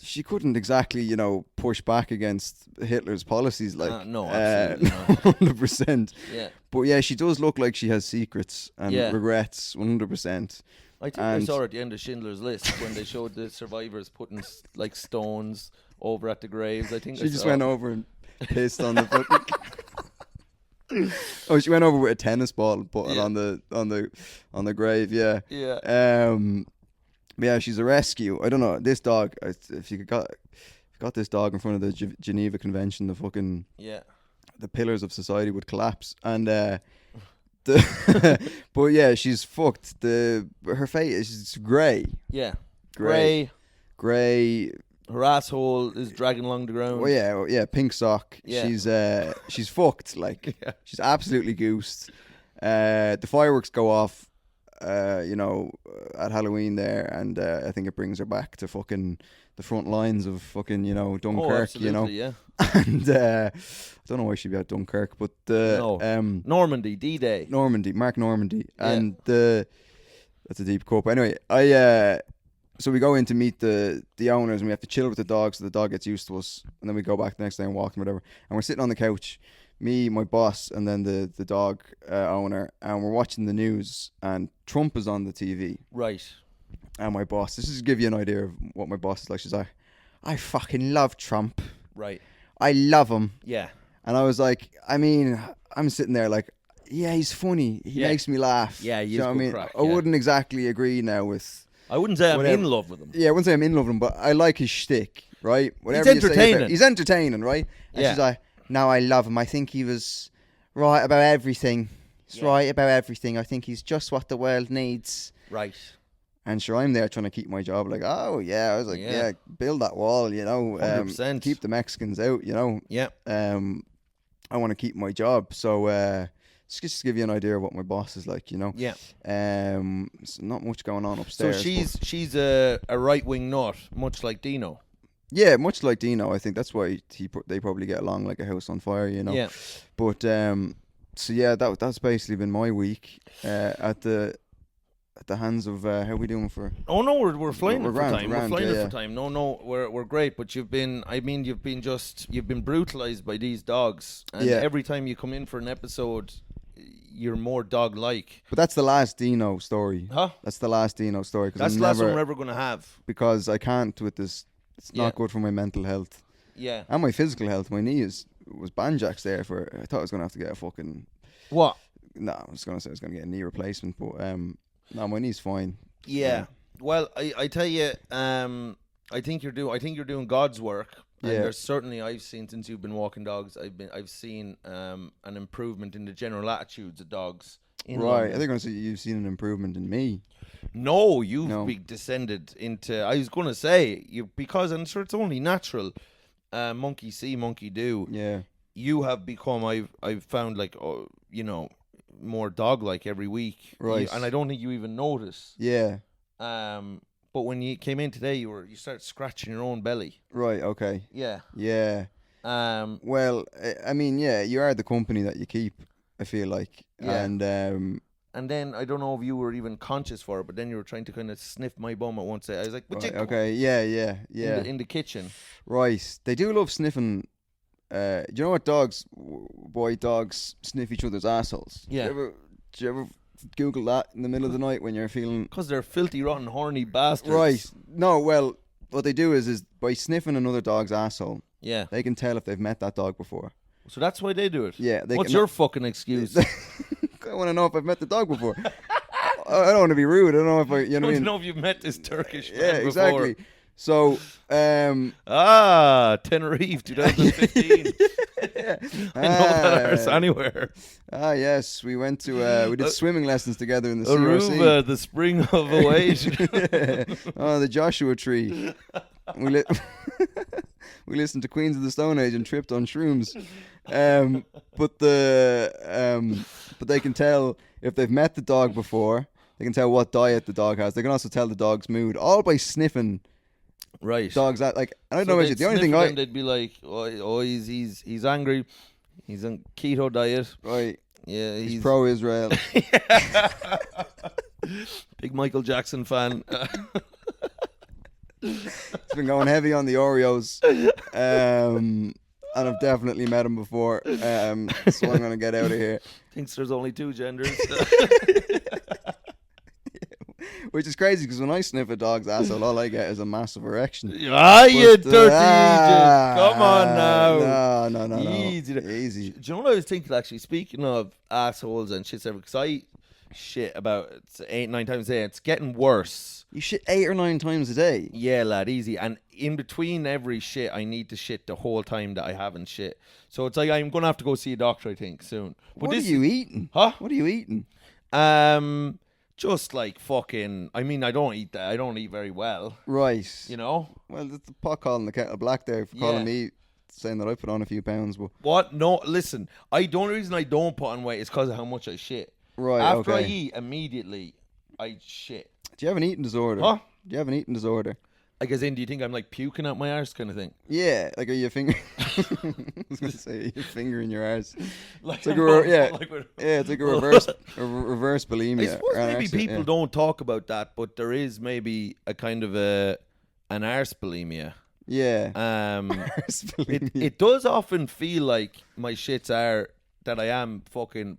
Speaker 9: She couldn't exactly, push back against Hitler's policies, like
Speaker 8: no, absolutely not.
Speaker 9: 100%.
Speaker 8: Yeah,
Speaker 9: but yeah, she does look like she has secrets and regrets, 100%.
Speaker 8: I think I saw her at the end of Schindler's List when they showed the survivors putting like stones over at the graves. I think
Speaker 9: she just went over and pissed on the fucking. Oh, she went over with a tennis ball and put it on the grave. Yeah.
Speaker 8: Yeah.
Speaker 9: Yeah, she's a rescue. I don't know this dog. If you got this dog in front of the Geneva Convention, the fucking the pillars of society would collapse. And but yeah, she's fucked. Her face is grey.
Speaker 8: Yeah,
Speaker 9: grey.
Speaker 8: Her asshole is dragging along the ground.
Speaker 9: Oh yeah, pink sock. Yeah. She's fucked. Like she's absolutely goosed. The fireworks go off. At Halloween there, and I think it brings her back to fucking the front lines of fucking Dunkirk.
Speaker 8: Yeah.
Speaker 9: And I don't know why she'd be at Dunkirk, but
Speaker 8: Normandy, D-Day,
Speaker 9: Mark Normandy, and that's a deep cup. Anyway, so we go in to meet the owners, and we have to chill with the dog, so the dog gets used to us, and then we go back the next day and walk and whatever, and we're sitting on the couch. Me, my boss, and then the dog owner, and we're watching the news, and Trump is on the TV.
Speaker 8: Right.
Speaker 9: And my boss, this is to give you an idea of what my boss is like. She's like, I fucking love Trump.
Speaker 8: Right.
Speaker 9: I love him.
Speaker 8: Yeah.
Speaker 9: And I was like, I mean, I'm sitting there like, yeah, he's funny. He makes me laugh.
Speaker 8: Yeah,
Speaker 9: you know what I mean?
Speaker 8: Crack,
Speaker 9: I wouldn't exactly agree now with.
Speaker 8: I wouldn't say I'm in love with him.
Speaker 9: Yeah, I wouldn't say I'm in love with him, but I like his shtick, right?
Speaker 8: Whatever he's entertaining.
Speaker 9: He's entertaining, right? And she's like, no, I love him. I think he was right about everything. He's right about everything. I think he's just what the world needs.
Speaker 8: Right.
Speaker 9: And sure, I'm there trying to keep my job. Like, oh, yeah. I was like, build that wall,
Speaker 8: 100%.
Speaker 9: Keep the Mexicans out,
Speaker 8: Yeah.
Speaker 9: I want to keep my job. So, just to give you an idea of what my boss is like,
Speaker 8: Yeah.
Speaker 9: So not much going on upstairs.
Speaker 8: So she's a right-wing nut, much like Dino.
Speaker 9: Yeah, much like Dino. I think that's why they probably get along like a house on fire,
Speaker 8: Yeah.
Speaker 9: But so yeah, that's basically been my week at the hands of how are we doing for?
Speaker 8: Oh no, we're flying for time.
Speaker 9: We're
Speaker 8: flying for time. No, we're great. But you've been brutalized by these dogs, and every time you come in for an episode, you're more dog-like.
Speaker 9: But that's the last Dino story.
Speaker 8: Huh?
Speaker 9: That's the last Dino story.
Speaker 8: That's the last one we're ever going to have.
Speaker 9: Because I can't with this. It's not good for my mental health.
Speaker 8: Yeah.
Speaker 9: And my physical health. My knee was banjacks there for. I thought I was going to have to get a fucking.
Speaker 8: What?
Speaker 9: No, I was going to say I was going to get a knee replacement, but no, my knee's fine.
Speaker 8: Yeah. Well, I tell you, I think you're doing God's work. And there's certainly, I've seen since you've been walking dogs, I've seen an improvement in the general attitudes of dogs.
Speaker 9: Right. I think I'm saying you've seen an improvement in me.
Speaker 8: No, you've descended into. I was going to say because I'm sure it's only natural. Monkey see, monkey do.
Speaker 9: Yeah.
Speaker 8: You have become. I've found more dog-like every week.
Speaker 9: Right.
Speaker 8: And I don't think you even notice.
Speaker 9: Yeah.
Speaker 8: But when you came in today, you started scratching your own belly.
Speaker 9: Right. Okay.
Speaker 8: Yeah.
Speaker 9: Yeah. Well, I mean, you are the company that you keep. I feel like.
Speaker 8: Yeah.
Speaker 9: And
Speaker 8: then I don't know if you were even conscious for it, but then you were trying to kind of sniff my bum at one stage. I was like,
Speaker 9: right, okay, yeah.
Speaker 8: In the kitchen.
Speaker 9: Right. They do love sniffing. Do you know what dogs sniff each other's assholes?
Speaker 8: Yeah.
Speaker 9: Do you ever Google that in the middle of the night when you're feeling...
Speaker 8: Because they're filthy, rotten, horny bastards.
Speaker 9: Right. No, well, what they do is by sniffing another dog's asshole, they can tell if they've met that dog before.
Speaker 8: So that's why they do it?
Speaker 9: Yeah.
Speaker 8: What's your fucking excuse?
Speaker 9: I want to know if I've met the dog before. I don't want to be rude. I don't know if I... You know what I mean?
Speaker 8: know if you've met this Turkish man
Speaker 9: before. Exactly. So,
Speaker 8: Tenerife, 2015. I know that arse anywhere.
Speaker 9: Yes, we went to we did swimming lessons together in the
Speaker 8: Aruba,
Speaker 9: CRC.
Speaker 8: the spring of Evasion.
Speaker 9: Oh, the Joshua Tree. We listened to Queens of the Stone Age and tripped on shrooms. But they can tell if they've met the dog before. They can tell what diet the dog has. They can also tell the dog's mood, all by sniffing.
Speaker 8: Right.
Speaker 9: Dogs that like I don't know about you. The only thing
Speaker 8: they'd be like, oh, he's angry. He's on keto diet.
Speaker 9: Right.
Speaker 8: Yeah,
Speaker 9: he's pro-Israel.
Speaker 8: Big Michael Jackson fan.
Speaker 9: He's been going heavy on the Oreos. And I've definitely met him before. So I'm going to get out of here.
Speaker 8: Thinks there's only 2 genders.
Speaker 9: Which is crazy because when I sniff a dog's asshole, all I get is a massive erection.
Speaker 8: Ah, you dirty Egypt. Come on now.
Speaker 9: No.
Speaker 8: Easy.
Speaker 9: Easy.
Speaker 8: Do you know what I was thinking, actually? Speaking of assholes and shit, because I shit about 8-9 times a day. It's getting worse.
Speaker 9: You shit 8 or 9 times a day?
Speaker 8: Yeah, lad, easy. And in between every shit, I need to shit the whole time that I haven't shit. So it's like I'm going to have to go see a doctor, I think, soon. But
Speaker 9: what are you eating?
Speaker 8: Huh?
Speaker 9: What are you eating?
Speaker 8: Just like fucking, I mean, I don't eat that. I don't eat very well.
Speaker 9: Right.
Speaker 8: You know?
Speaker 9: Well, there's the pot calling the kettle black there for calling me, saying that I put on a few pounds. But
Speaker 8: what? No, listen. The only reason I don't put on weight is because of how much I shit.
Speaker 9: Right,
Speaker 8: After
Speaker 9: okay.
Speaker 8: I eat, immediately, I shit.
Speaker 9: Do you have an eating disorder?
Speaker 8: Huh?
Speaker 9: Do you have an eating disorder?
Speaker 8: I guess do you think I'm like puking out my arse kind of thing?
Speaker 9: Yeah, like are you finger? I was gonna say your finger in your arse.
Speaker 8: Like,
Speaker 9: it's like it's like a reverse bulimia.
Speaker 8: I suppose maybe people don't talk about that, but there is maybe a kind of an arse bulimia.
Speaker 9: Yeah.
Speaker 8: Arse bulimia. It does often feel like my shits are that I am fucking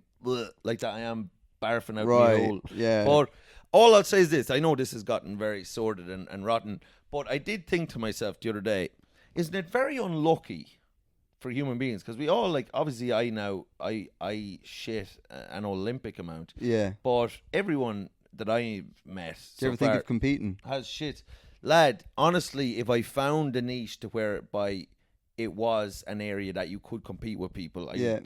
Speaker 8: like that I am barfing out my hole.
Speaker 9: Yeah.
Speaker 8: But all I'll say is this: I know this has gotten very sordid and rotten. But I did think to myself the other day, isn't it very unlucky for human beings? Because we all, like, obviously I shit an Olympic amount.
Speaker 9: Yeah.
Speaker 8: But everyone that I've met
Speaker 9: Do you ever think of competing?
Speaker 8: Has shit. Lad, honestly, if I found a niche to whereby it was an area that you could compete with people, I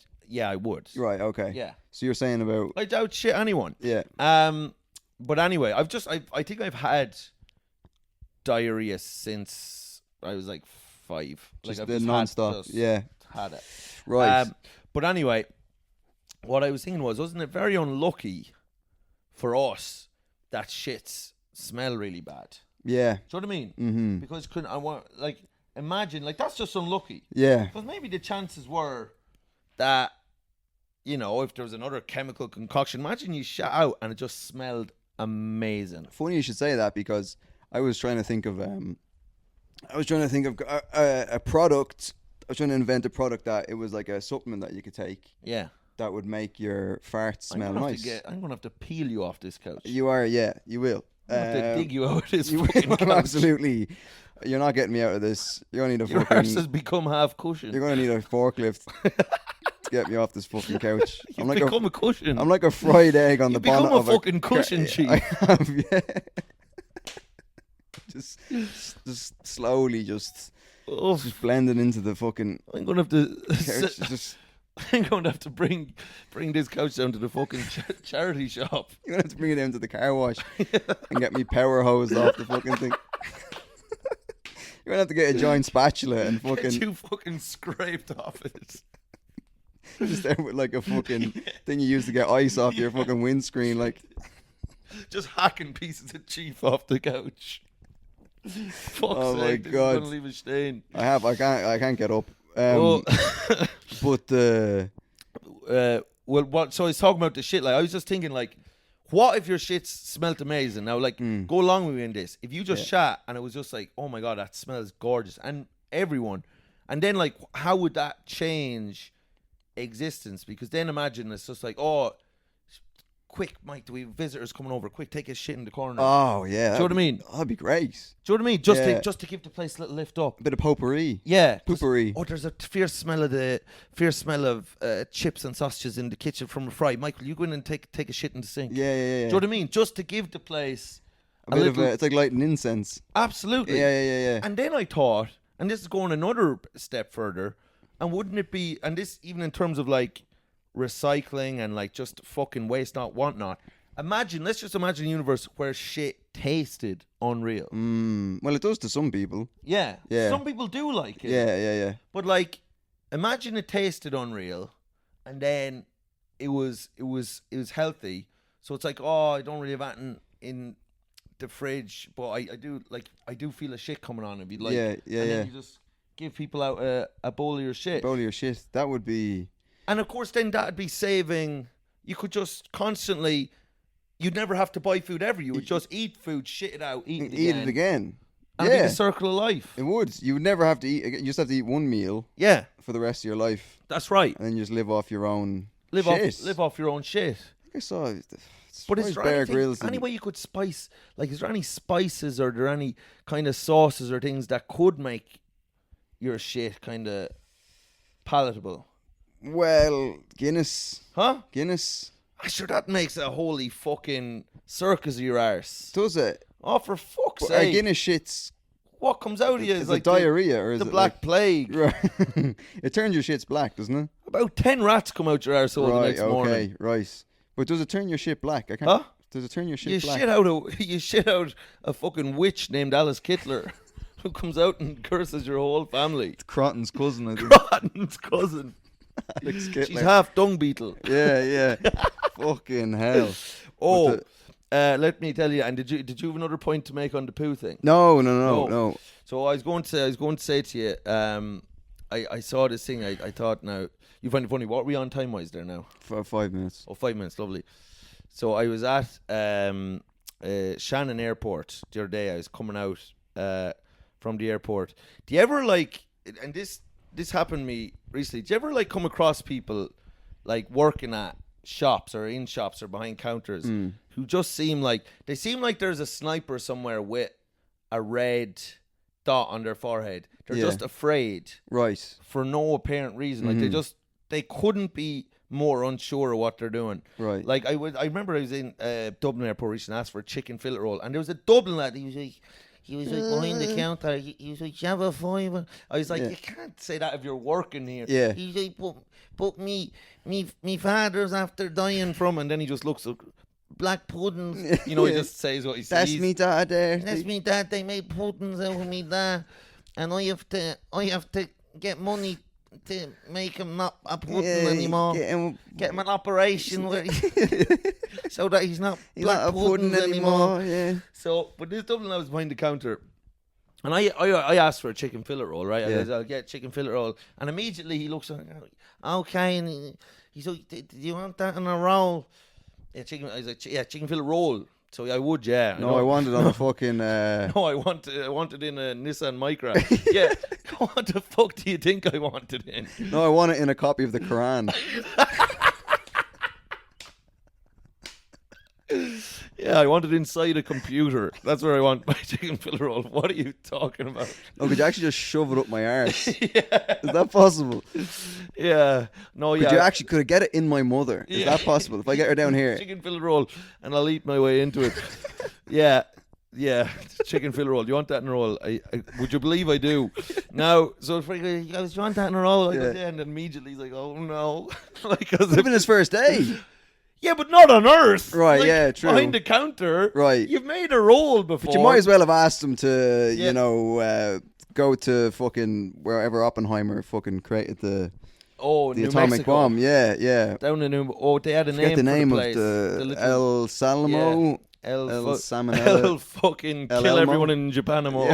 Speaker 8: would.
Speaker 9: Right, okay.
Speaker 8: Yeah.
Speaker 9: So you're saying about...
Speaker 8: I doubt shit anyone.
Speaker 9: Yeah.
Speaker 8: But anyway, I think I've had diarrhea since I was like 5.
Speaker 9: Just
Speaker 8: like
Speaker 9: the non-stop.
Speaker 8: Had it.
Speaker 9: Right.
Speaker 8: But anyway, what I was thinking wasn't it very unlucky for us that shits smell really bad?
Speaker 9: Yeah.
Speaker 8: Do you know what I mean?
Speaker 9: Mm-hmm.
Speaker 8: Because imagine, like, that's just unlucky.
Speaker 9: Yeah.
Speaker 8: Because maybe the chances were that, you know, if there was another chemical concoction, imagine you shot out and it just smelled amazing.
Speaker 9: Funny you should say that, because I was trying to think of a product. I was trying to invent a product that it was like a supplement that you could take.
Speaker 8: Yeah.
Speaker 9: That would make your farts smell nice.
Speaker 8: I'm gonna have to peel you off this couch.
Speaker 9: You are, yeah, you will.
Speaker 8: I'm gonna have to dig you out of this
Speaker 9: you
Speaker 8: fucking couch.
Speaker 9: Absolutely. You're not getting me out of this. You're gonna need a
Speaker 8: your
Speaker 9: fucking.
Speaker 8: arse has become half cushion.
Speaker 9: You're gonna need a forklift to get me off this fucking couch.
Speaker 8: You've become a cushion.
Speaker 9: I'm like a fried egg on the bonnet of
Speaker 8: a fucking cushion, chief.
Speaker 9: I have, yeah. just slowly, just blending into the fucking.
Speaker 8: I'm gonna have to.
Speaker 9: Just.
Speaker 8: I'm going to have to bring this couch down to the fucking charity shop.
Speaker 9: You're going to have to bring it down to the car wash and get me power hosed off the fucking thing. You're going to have to get a giant spatula and fucking...
Speaker 8: Get you fucking scraped off it.
Speaker 9: Just there with like a fucking thing you use to get ice off your fucking windscreen, like...
Speaker 8: Just hacking pieces of chief off the couch. Fuck's
Speaker 9: oh
Speaker 8: sake,
Speaker 9: my God.
Speaker 8: This is going to leave a stain.
Speaker 9: I can't get up. But
Speaker 8: what? So I was talking about the shit. Like I was just thinking, like, what if your shit smelt amazing? Now, like, go along with me in this. If you just shat and it was just like, oh my God, that smells gorgeous, and everyone, and then like, how would that change existence? Because then imagine it's just like, oh, quick, Mike, do we have visitors coming over? Quick, take his shit in the corner.
Speaker 9: Oh yeah,
Speaker 8: do you know what I mean?
Speaker 9: That'd be great.
Speaker 8: Do you know what I mean? Just to give the place a little lift up.
Speaker 9: A bit of potpourri.
Speaker 8: Yeah.
Speaker 9: Poopery.
Speaker 8: Oh, there's a fierce smell of chips and sausages in the kitchen from a fry. Michael, you go in and take a shit in the sink.
Speaker 9: Yeah.
Speaker 8: Do you know what I mean? Just to give the place
Speaker 9: a bit little... of it's like lighting incense.
Speaker 8: Absolutely.
Speaker 9: Yeah.
Speaker 8: And then I thought, and this is going another step further, and wouldn't it be, and this even in terms of like recycling and like just fucking waste not, want not. Let's just imagine a universe where shit tasted unreal.
Speaker 9: Well, it does to some people.
Speaker 8: Yeah. Some people do like it.
Speaker 9: Yeah.
Speaker 8: But like, imagine it tasted unreal, and then it was healthy. So it's like, oh, I don't really have that in the fridge, but I do feel a shit coming on. It'd be like,
Speaker 9: yeah.
Speaker 8: Then you just give people out a bowl of your shit.
Speaker 9: That would be.
Speaker 8: And of course, then that'd be saving. You could just constantly. You'd never have to buy food ever. You would just eat food, shit it out, eat it again. And it'd be the circle of life.
Speaker 9: It would. You would never have to eat. You just have to eat one meal.
Speaker 8: Yeah.
Speaker 9: For the rest of your life.
Speaker 8: That's right.
Speaker 9: And then you just live off your own shit.
Speaker 8: Live off your own shit.
Speaker 9: I think I saw.
Speaker 8: But is there any way you could spice? Like, is there any spices or are there any kind of sauces or things that could make your shit kind of palatable?
Speaker 9: Well, Guinness.
Speaker 8: Huh?
Speaker 9: Guinness.
Speaker 8: I'm sure that makes a holy fucking circus of your arse.
Speaker 9: Does it?
Speaker 8: Oh, for fuck's sake.
Speaker 9: Guinness shits.
Speaker 8: What comes out of you
Speaker 9: is
Speaker 8: like
Speaker 9: diarrhea or is
Speaker 8: the
Speaker 9: it
Speaker 8: black
Speaker 9: like,
Speaker 8: plague.
Speaker 9: Right. It turns your shits black, doesn't it?
Speaker 8: About 10 rats come out your arsehole the next morning.
Speaker 9: Okay, right. But does it turn your shit black?
Speaker 8: Huh?
Speaker 9: Does it turn your shit black?
Speaker 8: You shit out a fucking witch named Alice Kittler who comes out and curses your whole family.
Speaker 9: It's Crotton's cousin, I think.
Speaker 8: Crotton's cousin. She's half dung beetle.
Speaker 9: Yeah. Fucking hell.
Speaker 8: Oh, let me tell you. And did you have another point to make on the poo thing?
Speaker 9: No.
Speaker 8: So I was going to say to you. I saw this thing. I thought now you find it funny. What are we on time wise there now?
Speaker 9: For 5 minutes.
Speaker 8: Oh, 5 minutes. Lovely. So I was at Shannon Airport the other day. I was coming out from the airport. Do you ever and this happened to me recently, do you ever come across people working at shops or in shops or behind counters who just seem like there's a sniper somewhere with a red dot on their forehead? They're just afraid.
Speaker 9: Right.
Speaker 8: For no apparent reason. They couldn't be more unsure of what they're doing.
Speaker 9: Right.
Speaker 8: I remember I was in Dublin airport recently and asked for a chicken fillet roll, and there was a Dublin lad. He was behind the counter. He was like, "You have a fiver?" I was like, "You can't say that if you're working here."
Speaker 9: Yeah.
Speaker 8: He's like, "But me father's after dying from," and then he just looks at black puddings. He just says what he sees.
Speaker 9: That's me dad there.
Speaker 8: That's me dad. They made puddings out of me dad, and I have to get money to make him not a pudding anymore. Get him an operation where so that he's not black pudding anymore.
Speaker 9: Yeah.
Speaker 8: So, but this Dublin, I was behind the counter, and I asked for a chicken fillet roll, right? I said, I'll get a chicken fillet roll, and immediately he looks like, okay, and he's like, do you want that in a roll? Yeah, chicken. I was like, yeah, chicken fillet roll. So I would, yeah.
Speaker 9: No, I wanted on a fucking.
Speaker 8: No, I wanted in a Nissan Micra. Yeah, what the fuck do you think I wanted in?
Speaker 9: No, I want it in a copy of the Quran.
Speaker 8: Yeah, I want it inside a computer. That's where I want my chicken fillet roll. What are you talking about?
Speaker 9: Oh, could you actually just shove it up my arse? Yeah. Is that possible?
Speaker 8: Yeah. No,
Speaker 9: Could you actually, could I get it in my mother? Is that possible? If I get her down here?
Speaker 8: Chicken fillet roll, and I'll eat my way into it. Yeah. Chicken fillet roll. Do you want that in a roll? Would you believe I do? Now, so if he goes, do you want that in a roll? I go, yeah, and then immediately he's like, oh no.
Speaker 9: It's been his first day.
Speaker 8: Yeah, but not on Earth.
Speaker 9: Right, yeah, true.
Speaker 8: Behind the counter.
Speaker 9: Right.
Speaker 8: You've made a roll before.
Speaker 9: But you might as well have asked him to, go to fucking wherever Oppenheimer fucking created the atomic
Speaker 8: Mexico.
Speaker 9: bomb. Yeah.
Speaker 8: Down in they had a name
Speaker 9: Forget the name
Speaker 8: for the place.
Speaker 9: of the El Salamo.
Speaker 8: Yeah. El
Speaker 9: Salmonella.
Speaker 8: El fucking
Speaker 9: El
Speaker 8: kill
Speaker 9: Elmo.
Speaker 8: everyone in Japanimo.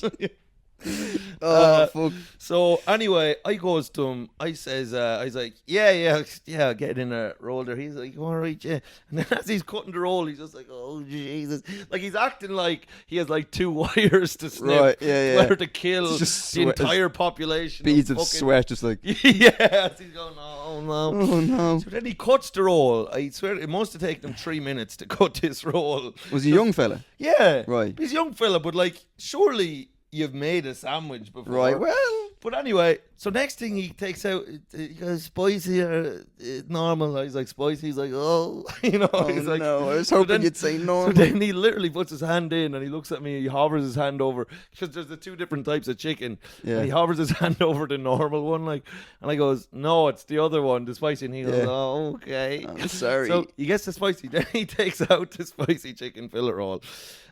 Speaker 9: Yeah. Fuck.
Speaker 8: So anyway, I goes to him. I says, I was like, yeah, get it in a roll there. He's like, all right, yeah. And then as he's cutting the roll, he's just like, oh Jesus, like he's acting like he has like 2 wires to snip,
Speaker 9: right? Yeah.
Speaker 8: where to kill the entire population.
Speaker 9: Beads of sweat, just like
Speaker 8: yeah. He's going, oh
Speaker 9: no.
Speaker 8: So then he cuts the roll. I swear it must have taken him 3 minutes to cut this roll.
Speaker 9: Was he a young fella?
Speaker 8: Yeah,
Speaker 9: right.
Speaker 8: He's a young fella, but like surely you've made a sandwich before.
Speaker 9: Right, well.
Speaker 8: But anyway, so next thing he takes out, he goes, spicy or normal? I was like, spicy. He's like, oh. He's like,
Speaker 9: no, I was hoping you'd say normal.
Speaker 8: So then he literally puts his hand in and he looks at me, he hovers his hand over, because there's the 2 different types of chicken. Yeah. And he hovers his hand over the normal one, and I goes, no, it's the other one, the spicy. And he goes, oh, okay.
Speaker 9: I'm sorry.
Speaker 8: So he gets the spicy, then he takes out the spicy chicken fillet roll.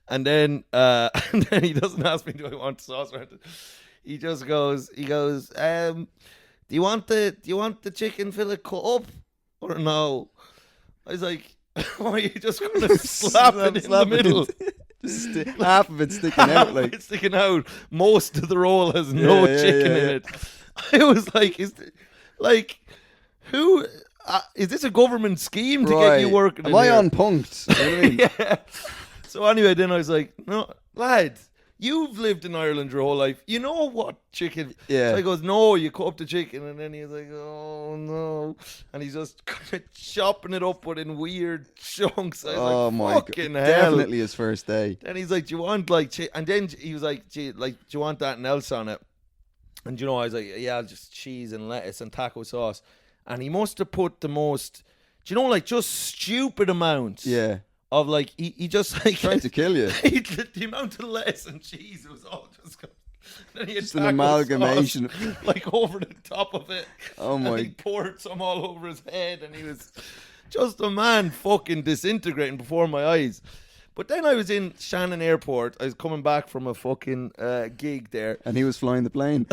Speaker 8: And then he doesn't ask me, do I want sauce or anything. He just goes, do you want the chicken fillet cut up or no? I was like, are you just going to slap it in the middle?
Speaker 9: Half of it sticking out.
Speaker 8: It's sticking out. Most of the roll has no chicken in it. I was like, who is this a government scheme to get you working?
Speaker 9: Am I
Speaker 8: here?
Speaker 9: on punked? You know what I mean?
Speaker 8: Yeah. So anyway, then I was like, no, lad, you've lived in Ireland your whole life. You know what chicken?
Speaker 9: Yeah.
Speaker 8: So he goes, no, you cut up the chicken, and then he's like, oh no, and he's just kind of chopping it up, but in weird chunks. I was like, fucking hell.
Speaker 9: Definitely his first day.
Speaker 8: Then he's like, do you want like, and then he was like, do you want that and else on it? And I was like, yeah, just cheese and lettuce and taco sauce. And he must have put the most, like just stupid amount.
Speaker 9: Yeah.
Speaker 8: Of like, he just like
Speaker 9: trying to kill you.
Speaker 8: The amount of lettuce and cheese was all just. Then he had
Speaker 9: just an amalgamation,
Speaker 8: sauce, like over the top of it.
Speaker 9: Oh my!
Speaker 8: And he poured some all over his head, and he was just a man fucking disintegrating before my eyes. But then I was in Shannon Airport. I was coming back from a fucking gig there,
Speaker 9: and he was flying the plane.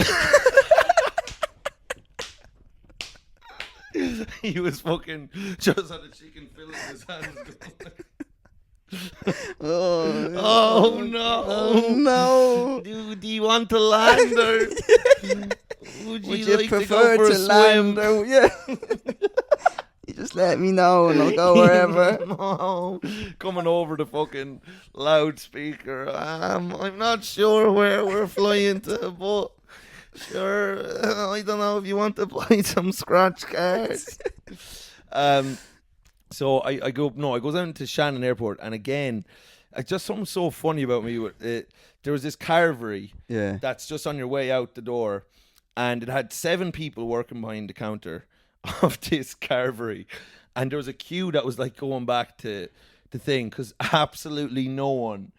Speaker 8: He was fucking just had a chicken fillet in his hands. Oh no!
Speaker 9: Oh no!
Speaker 8: Do you want to land or would you like
Speaker 9: prefer
Speaker 8: to go for a
Speaker 9: land?
Speaker 8: swim?
Speaker 9: Or, yeah. You just let me know and I'll go wherever.
Speaker 8: No. Coming over the fucking loudspeaker. I'm not sure where we're flying to, but sure. I don't know if you want to play some scratch cards. So I go down to Shannon Airport, and again, just something so funny about me. There was this carvery that's just on your way out the door, and it had 7 people working behind the counter of this carvery, and there was a queue that was like going back to the thing because absolutely no one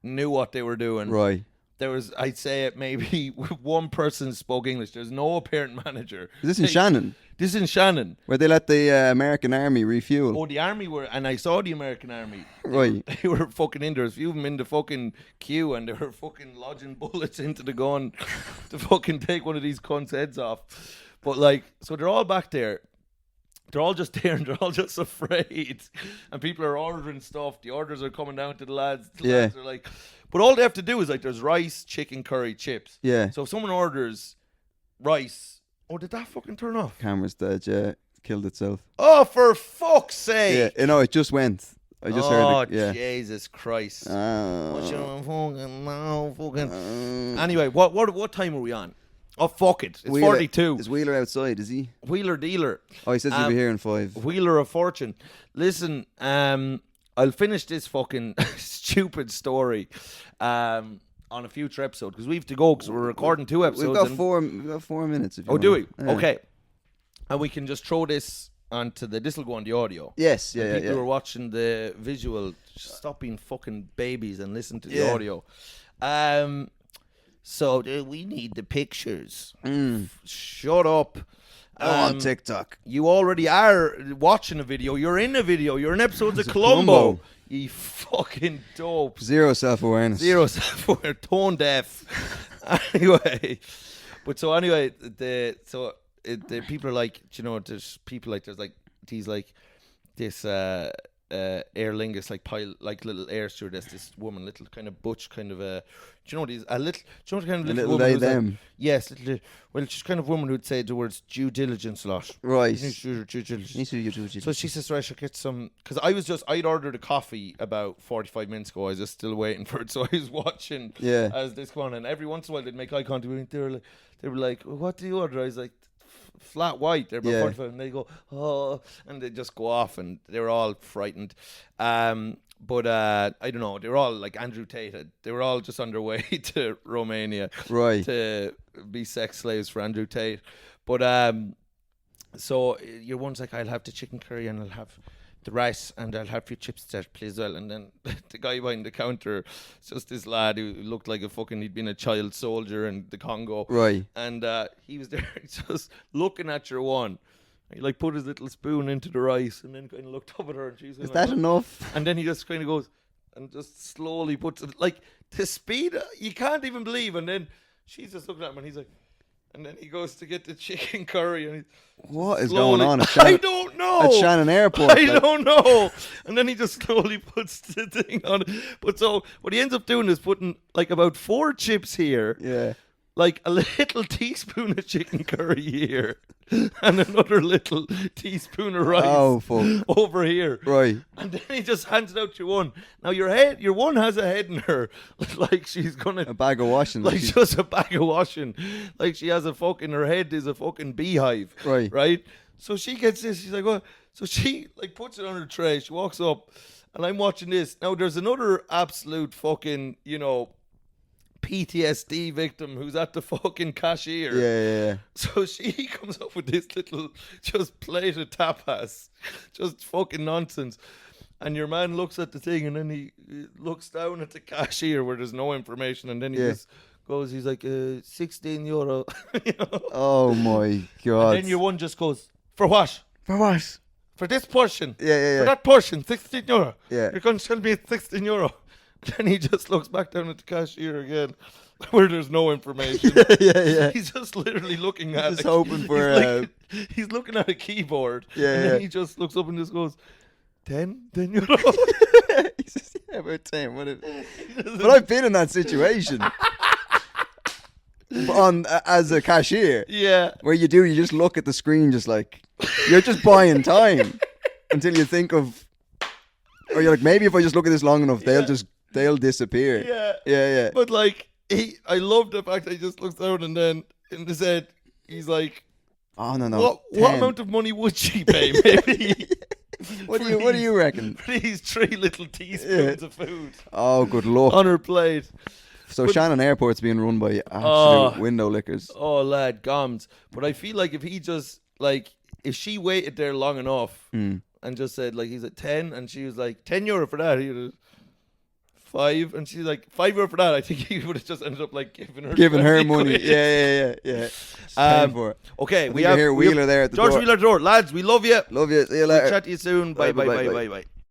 Speaker 8: knew what they were doing.
Speaker 9: Right.
Speaker 8: There was, I'd say it maybe one person spoke English. There's no apparent manager.
Speaker 9: Is this in Shannon?
Speaker 8: This is in Shannon.
Speaker 9: Where they let the American Army refuel.
Speaker 8: Oh, the Army were, and I saw the American Army.
Speaker 9: Right.
Speaker 8: They were fucking in there. There's a few of them in the fucking queue, and they were fucking lodging bullets into the gun to fucking take one of these cunts' heads off. But like, so they're all back there. They're all just there and they're all just afraid. And people are ordering stuff. The orders are coming down to the lads. The lads are like, but all they have to do is like, there's rice, chicken, curry, chips.
Speaker 9: Yeah.
Speaker 8: So if someone orders rice, oh, did that fucking turn off?
Speaker 9: Camera's dead, yeah. It killed itself.
Speaker 8: Oh, for fuck's sake.
Speaker 9: Yeah, no, it just went. I just heard it. Yeah.
Speaker 8: Jesus Christ.
Speaker 9: Oh.
Speaker 8: Anyway, what time are we on? Oh, fuck it. It's
Speaker 9: Wheeler,
Speaker 8: 42.
Speaker 9: Is Wheeler outside, is he?
Speaker 8: Wheeler dealer.
Speaker 9: Oh, he says he'll be here in 5.
Speaker 8: Wheeler of Fortune. Listen, I'll finish this fucking stupid story on a future episode because we have to go because we're recording 2 episodes.
Speaker 9: We've got 4 minutes. If you want.
Speaker 8: Do we?
Speaker 9: Yeah.
Speaker 8: Okay. And we can just throw this onto this will go on the audio.
Speaker 9: Yes, yeah,
Speaker 8: People who are watching the visual, stop being fucking babies and listen to the audio. So we need the pictures. Shut up.
Speaker 9: On TikTok.
Speaker 8: You already are watching a video. You're in a video. You're in episodes of Columbo. You fucking dope.
Speaker 9: Zero self-awareness.
Speaker 8: Tone deaf. Anyway. But so anyway, the people are like, there's people like, there's like these like this Aer Lingus like pilot, like little air stewardess, this woman, little kind of butch kind of these a little, kind of little woman
Speaker 9: they
Speaker 8: who's
Speaker 9: them.
Speaker 8: Like, yes, little, well, she's kind of woman who'd say the words due diligence a lot.
Speaker 9: Right.
Speaker 8: Due diligence. So she says, right, she'll get some, because I'd ordered a coffee about 45 minutes ago. I was just still waiting for it, so I was watching as this one, and every once in a while they'd make eye contact with me. They were like, well, what do you order? I was like, flat white. They're about 45, and they go, oh, and they just go off, and they were all frightened. But I don't know. They were all like Andrew Tate. They were all just on their way to Romania,
Speaker 9: right,
Speaker 8: to be sex slaves for Andrew Tate. But so your one's like, I'll have the chicken curry and I'll have the rice and I'll have your chips there, please. Well, and then the guy behind the counter, it's just this lad who looked like he'd been a child soldier in the Congo,
Speaker 9: right? And
Speaker 8: he was there just looking at your one. He like put his little spoon into the rice and then kind of looked up at her and she's
Speaker 9: is that enough?
Speaker 8: And then he just kind of goes and just slowly puts it, like, the speed you can't even believe. And then she's just looking at him and he's like, and then he goes to get the chicken curry and
Speaker 9: what is going on at
Speaker 8: I don't know.
Speaker 9: At Shannon Airport.
Speaker 8: I don't know. And then he just slowly puts the thing on it. But so what he ends up doing is putting like about 4 chips here.
Speaker 9: Yeah.
Speaker 8: like a little teaspoon of chicken curry here and another little teaspoon of rice over here.
Speaker 9: Right.
Speaker 8: And then he just hands it out to one. Now your one has a head in her, like she's gonna
Speaker 9: a bag of washing,
Speaker 8: like just a bag of washing, like she has her head is a fucking beehive. Right. So she gets this. She's like, what? So she like puts it on her tray. She walks up, and I'm watching this. Now there's another absolute fucking PTSD victim who's at the fucking cashier.
Speaker 9: Yeah.
Speaker 8: So she comes up with this little just plate of tapas, just fucking nonsense. And your man looks at the thing and then he looks down at the cashier where there's no information and then he just goes, he's like, €16.
Speaker 9: Oh my God.
Speaker 8: And then your one just goes, for what?
Speaker 9: For what?
Speaker 8: For this portion.
Speaker 9: Yeah.
Speaker 8: For that portion, €16.
Speaker 9: Yeah.
Speaker 8: You're going to tell me it's €16. Then he just looks back down at the cashier again, where there's no information.
Speaker 9: Yeah.
Speaker 8: He's just literally looking at.
Speaker 9: Just hoping for.
Speaker 8: He's looking at a keyboard.
Speaker 9: Yeah.
Speaker 8: And then he just looks up and just goes, €10.
Speaker 9: He says, yeah, about 10. But I've been in that situation. As a cashier.
Speaker 8: Yeah.
Speaker 9: Where you just look at the screen, just like you're just buying time until you think of, or you're like, maybe if I just look at this long enough, they'll disappear. Yeah.
Speaker 8: But like, I love the fact that he just looks down and then in his head, he's like,
Speaker 9: oh no.
Speaker 8: What amount of money would she pay? Maybe.
Speaker 9: What do you reckon?
Speaker 8: For these 3 little teaspoons of food.
Speaker 9: Oh, good luck.
Speaker 8: On her plate.
Speaker 9: So Shannon Airport's being run by absolute window lickers.
Speaker 8: Oh, lad, goms. But I feel like if he just, like, if she waited there long enough and just said, like, he's at 10, and she was like, €10 for that. He was 5, and she's like, €5 for that. I think he would have just ended up, like, giving her
Speaker 9: money. Yeah. For it.
Speaker 8: Okay,
Speaker 9: we have Wheeler there at the
Speaker 8: George
Speaker 9: door.
Speaker 8: Wheeler at the door. Lads, we love you.
Speaker 9: Love you. See you later.
Speaker 8: We'll chat to you soon. Bye.